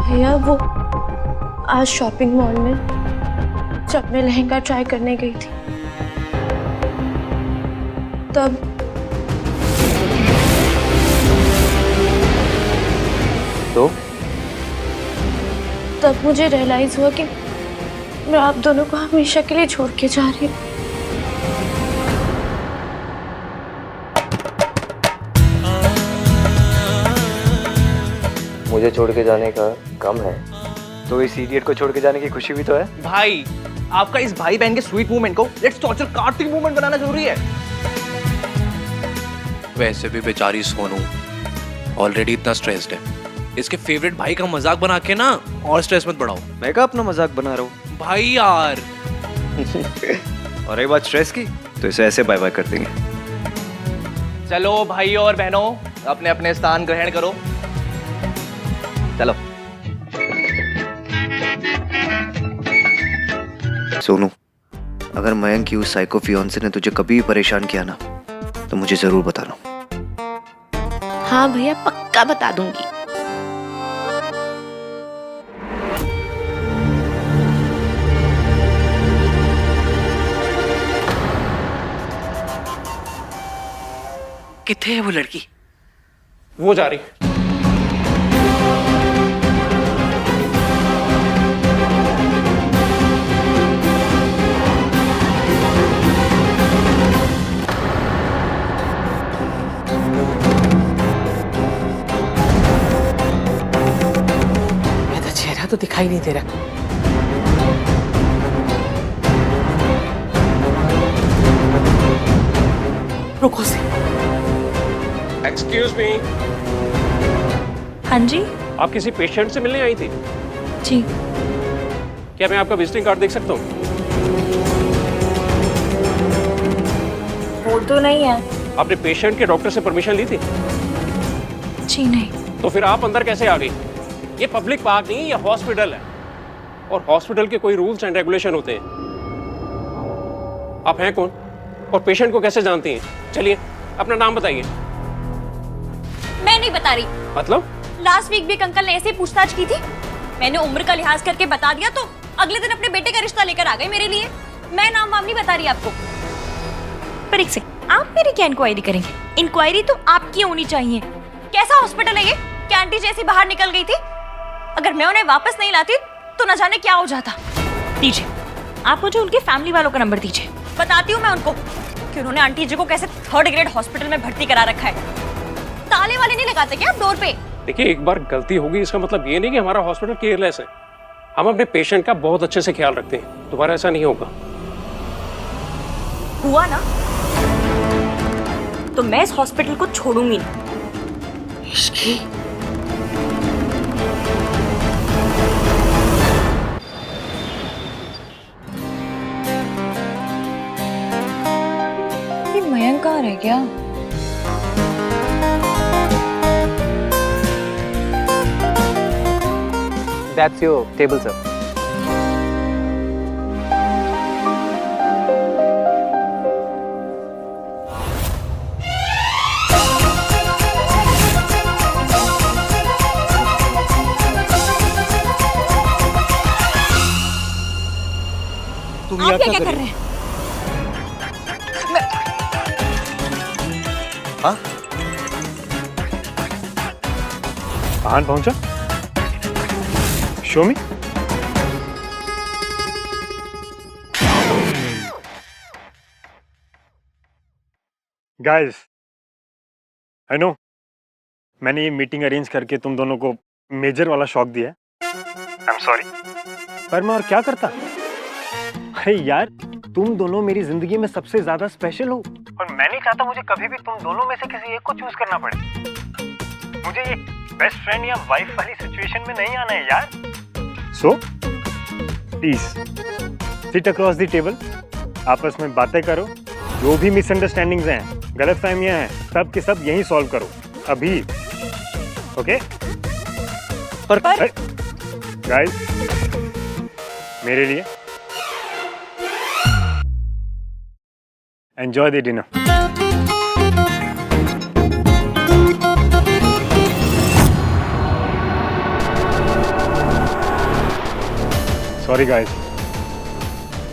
भैया वो आज शॉपिंग मॉल में जब मैं लहंगा ट्राई करने गई थी तब मुझे रियलाइज हुआ कि मैं आप दोनों को हमेशा के लिए छोड़ के जा रही हूँ।
मुझे छोड़ के जाने का गम है तो इस इडियट को छोड़ के जाने की खुशी भी तो है।
भाई आपका इस भाई बहन के स्वीट मूवमेंट को लेट्स टॉर्चर कार्तिक मूवमेंट बनाना जरूरी है।
वैसे भी बेचारी सोनू ऑलरेडी इतना स्ट्रेस्ड है, इसके फेवरेट भाई का मजाक बना के ना और स्ट्रेस मत बढ़ाओ।
मैं का अपना मजाक बना रहा हूँ
भाई यार।
और एक बात स्ट्रेस की तो इसे ऐसे बाय बाय कर देंगे।
चलो भाई और बहनों अपने अपने स्थान ग्रहण करो। चलो।
सोनू, अगर मयंक की उस साइको फियांसे ने तुझे कभी भी परेशान किया ना तो मुझे जरूर बताना।
हाँ भैया पक्का बता दूंगी।
किथे है वो लड़की?
वो जा रही।
मेरा चेहरा तो दिखाई नहीं दे रहा। रुको से।
Excuse me.
हाँ जी।
आप किसी पेशेंट से मिलने आई थी?
जी।
क्या मैं आपका विजिटिंग कार्ड देख सकता हूँ?
वो तो नहीं है।
आपने पेशेंट के डॉक्टर से परमिशन ली थी?
जी नहीं।
तो फिर आप अंदर कैसे आ गई? ये पब्लिक पार्क नहीं, ये हॉस्पिटल है और हॉस्पिटल के कोई रूल्स एंड रेगुलेशन होते हैं। आप हैं कौन और पेशेंट को कैसे जानती हैं? चलिए अपना नाम बताइए।
मैं नहीं बता रही।
मतलब?
लास्ट वीक भी एक अंकल ने ऐसे ही पूछताछ की थी, मैंने उम्र का लिहाज करके बता दिया तो अगले दिन अपने बेटे का रिश्ता लेकर आ गए मेरे लिए। मैं नाम वाम नहीं बता रही आपको। पर एक सेकंड, आप मेरी क्या इंक्वायरी करेंगे? इंक्वायरी तो आपकी होनी चाहिए। कैसा हॉस्पिटल है ये? क्या आंटी जैसी बाहर निकल गई थी? अगर मैं उन्हें वापस नहीं लाती तो न जाने क्या हो जाता। दीजिए, आप मुझे उनके फैमिली वालों का नंबर दीजिए, बताती हूँ मैं उनको कि उन्होंने आंटी जी को कैसे 3rd ग्रेड हॉस्पिटल में भर्ती करा रखा है। ताले वाले नहीं लगाते क्या आप डोर पे?
देखिए, एक बार गलती होगी इसका मतलब ये नहीं कि हमारा हॉस्पिटल केयरलेस है। हम अपने पेशेंट का बहुत अच्छे से ख्याल रखते हैं, दोबारा ऐसा नहीं होगा।
हुआ ना तो मैं इस हॉस्पिटल को छोड़ूंगी नहीं। इश्की मयंक कहाँ रह गया?
That's your table, sir.
तुम यहाँ क्या कर रहे हैं?
हाँ? कहाँ पहुंचा? Show me. Guys, I know मैंने ये मीटिंग अरेंज करके तुम दोनों को मेजर वाला शॉक दिया है। I'm sorry. पर मैं और क्या करता? अरे यार, तुम दोनों मेरी जिंदगी में सबसे ज्यादा स्पेशल हो और मैं नहीं चाहता मुझे कभी भी तुम दोनों में से किसी एक को चूज करना पड़े। मुझे ये बेस्ट फ्रेंड या वाइफ वाली सिचुएशन में नहीं आना है यार। So please sit across the table, आपस में बातें करो, जो भी मिसअंडरस्टैंडिंग्स हैं, गलतफहमियां हैं, सब के सब यहीं सॉल्व करो अभी। ओके? पर गाइस, मेरे लिए enjoy the dinner. Sorry guys,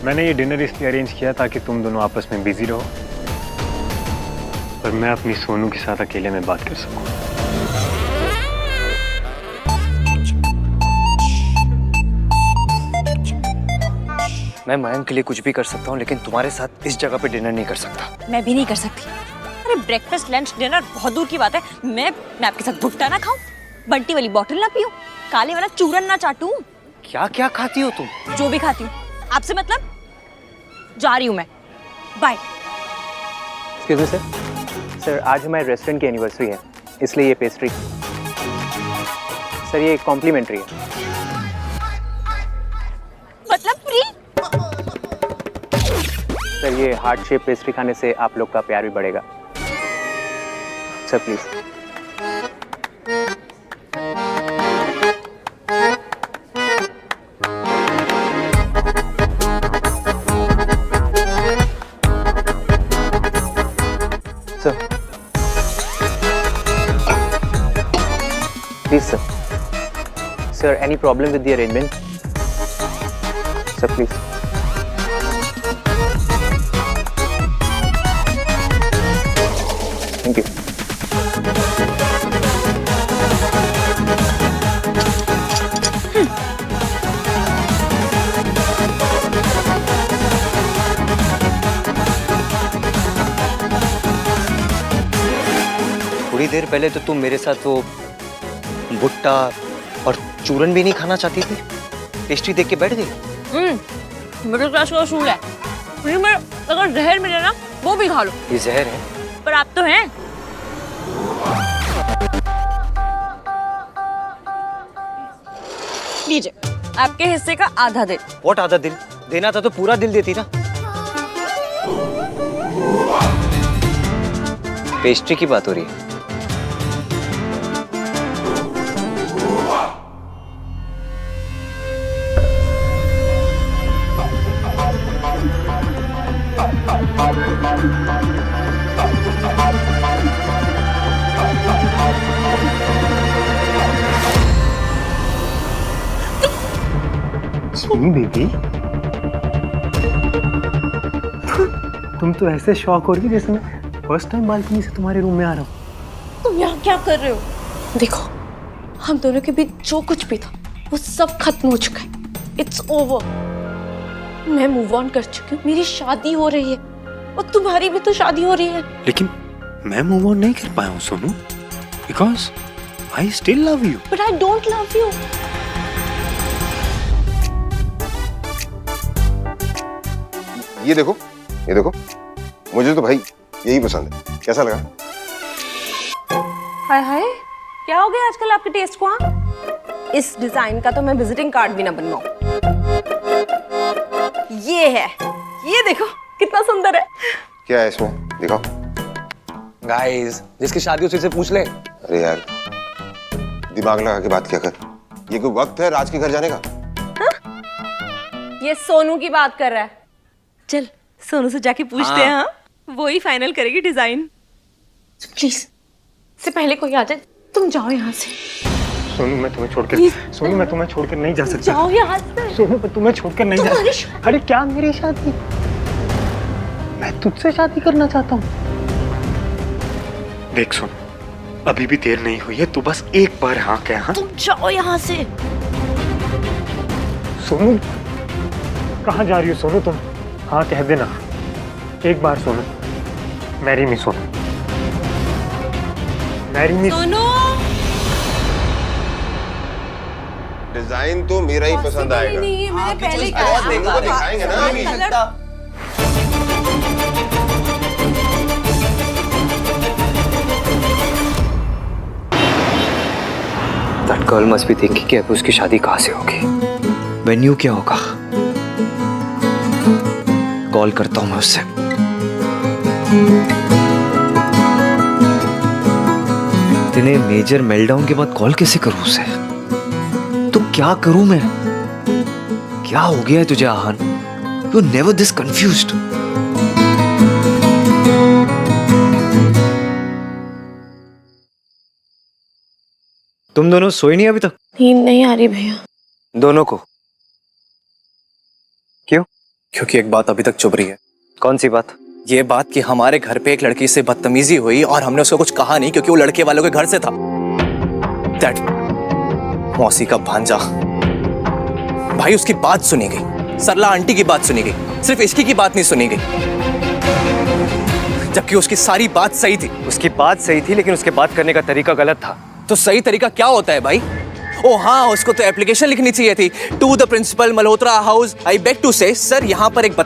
मैंने ये डिनर इसलिए अरेंज किया ताकि तुम दोनों आपस में बिजी रहो और मैं अपनी सोनू के साथ अकेले में बात कर सकूं।
मैं मयंक के लिए कुछ भी कर सकता हूँ, लेकिन तुम्हारे साथ इस जगह पे डिनर नहीं कर सकता।
मैं भी नहीं कर सकती। अरे ब्रेकफास्ट लंच डिनर बहुत दूर की बात है। मैं आपके साथ भुट्टा ना खाऊं, बंटी वाली बोतल ना पीऊं, काले वाला चूरन ना चाटूं।
क्या क्या खाती हो तुम?
जो भी खाती हूँ। आपसे मतलब? जा रही हूँ मैं, बाय।
एक्सक्यूज मी सर, आज हमारे रेस्टोरेंट की एनिवर्सरी है, इसलिए ये पेस्ट्री सर ये कॉम्प्लीमेंट्री है।
मतलब फ्री?
सर ये हार्ट शेप पेस्ट्री खाने से आप लोग का प्यार भी बढ़ेगा sir, please. Sir please sir, any problem with the arrangement sir, please. Thank you.
थोड़ी देर पहले तो तुम मेरे साथ वो भुट्टा और चूरन भी नहीं खाना चाहती थी, पेस्ट्री देख के बैठ गई।
मिडिल क्लास का असूल है, फ्री में अगर जहर मिले ना वो भी खा लो।
ये जहर है?
पर आप तो हैं। लीजिए, आपके हिस्से का आधा दिल।
व्हाट आधा दिल? देना था तो पूरा दिल देती ना। पेस्ट्री की बात हो रही है।
सोनू बेबी, तुम तो ऐसे शॉक हो रही जैसे मैं फर्स्ट टाइम बालकनी से तुम्हारे रूम में आ रहा हूँ।
तुम यहाँ क्या कर रहे हो? देखो, हम दोनों के बीच जो कुछ भी था वो सब खत्म हो चुका है। It's over. मैं मूव ऑन कर चुकी हूँ, मेरी शादी हो रही है और तुम्हारी भी तो शादी हो रही है।
लेकिन मैं मूव ऑन नहीं कर पाया हूँ Sonu, because I still love you.
But I don't love you.
ये देखो, ये देखो, मुझे तो भाई यही पसंद है। कैसा लगा?
हाय हाय, क्या हो गया आजकल आपके टेस्ट को? इस डिजाइन का तो मैं विजिटिंग कार्ड भी ना बनवाऊं। ये है, ये देखो कितना सुंदर है।
क्या है इसमें? दिखाओ।
गाइस, जिसकी शादी उसी से पूछ ले।
अरे यार, दिमाग लगा के बात क्या कर। ये कोई वक्त है राज के घर जाने का?
ये सोनू की बात कर रहा है।
चल सोनू से जाके पूछते हैं। हाँ, वो ही फाइनल करेगी डिजाइन।
प्लीज, से पहले कोई आ जाए। तुम जाओ यहाँ से।
सोनू मैं तुम्हें छोड़कर, सोनू मैं तुम्हें छोड़कर नहीं जा सकता।
जाओ यहाँ से।
सोनू मैं तुम्हें छोड़कर नहीं जा सकता। अरे क्या मेरी शादी? मैं तुझसे शादी करना चाहता हूँ। देख सोनू, अभी भी देर नहीं हुई है, तू बस एक बार हाँ कह। हाँ
तुम जाओ यहाँ से।
सोनू कहाँ जा रही हो सोनू? तुम हाँ कह देना एक बार। Sonu, marry me Sonu, marry me
Sonu.
Design तो मेरा ही पसंद आएगा।
नहीं, मैंने पहले
कहा। दिखाएंगे ना।
That girl must be thinking कि अब उसकी शादी कहाँ से होगी। वेन्यू क्या होगा? कॉल करता हूँ मैं उससे। इतने मेजर मेल्टडाउन के बाद कॉल कैसे करूँ उसे? तो क्या करूँ मैं? क्या हो गया है तुझे आहान? You're never this confused. तुम दोनों सोई नहीं अभी तक?
नींद नहीं आ रही भैया।
दोनों को? क्यों?
क्योंकि एक बात अभी तक चुभ रही है।
कौन सी बात?
ये बात कि हमारे घर पे एक लड़की से बदतमीजी हुई और हमने उसको कुछ कहा नहीं क्योंकि वो लड़के वालों के घर से था। दैट मौसी का भांजा। भाई उसकी बात सुनी गई, सरला आंटी की बात सुनी गई, सिर्फ इसकी की बात नहीं सुनी गई, जबकि उसकी सारी बात सही थी।
उसकी बात सही थी लेकिन उसके बात करने का तरीका गलत था।
तो सही तरीका क्या होता है भाई? ओ हाँ, उसको तो एप्लीकेशन लिखनी चाहिए थी। To the principal Malhotra house, I beg to say sir यहाँ पर एक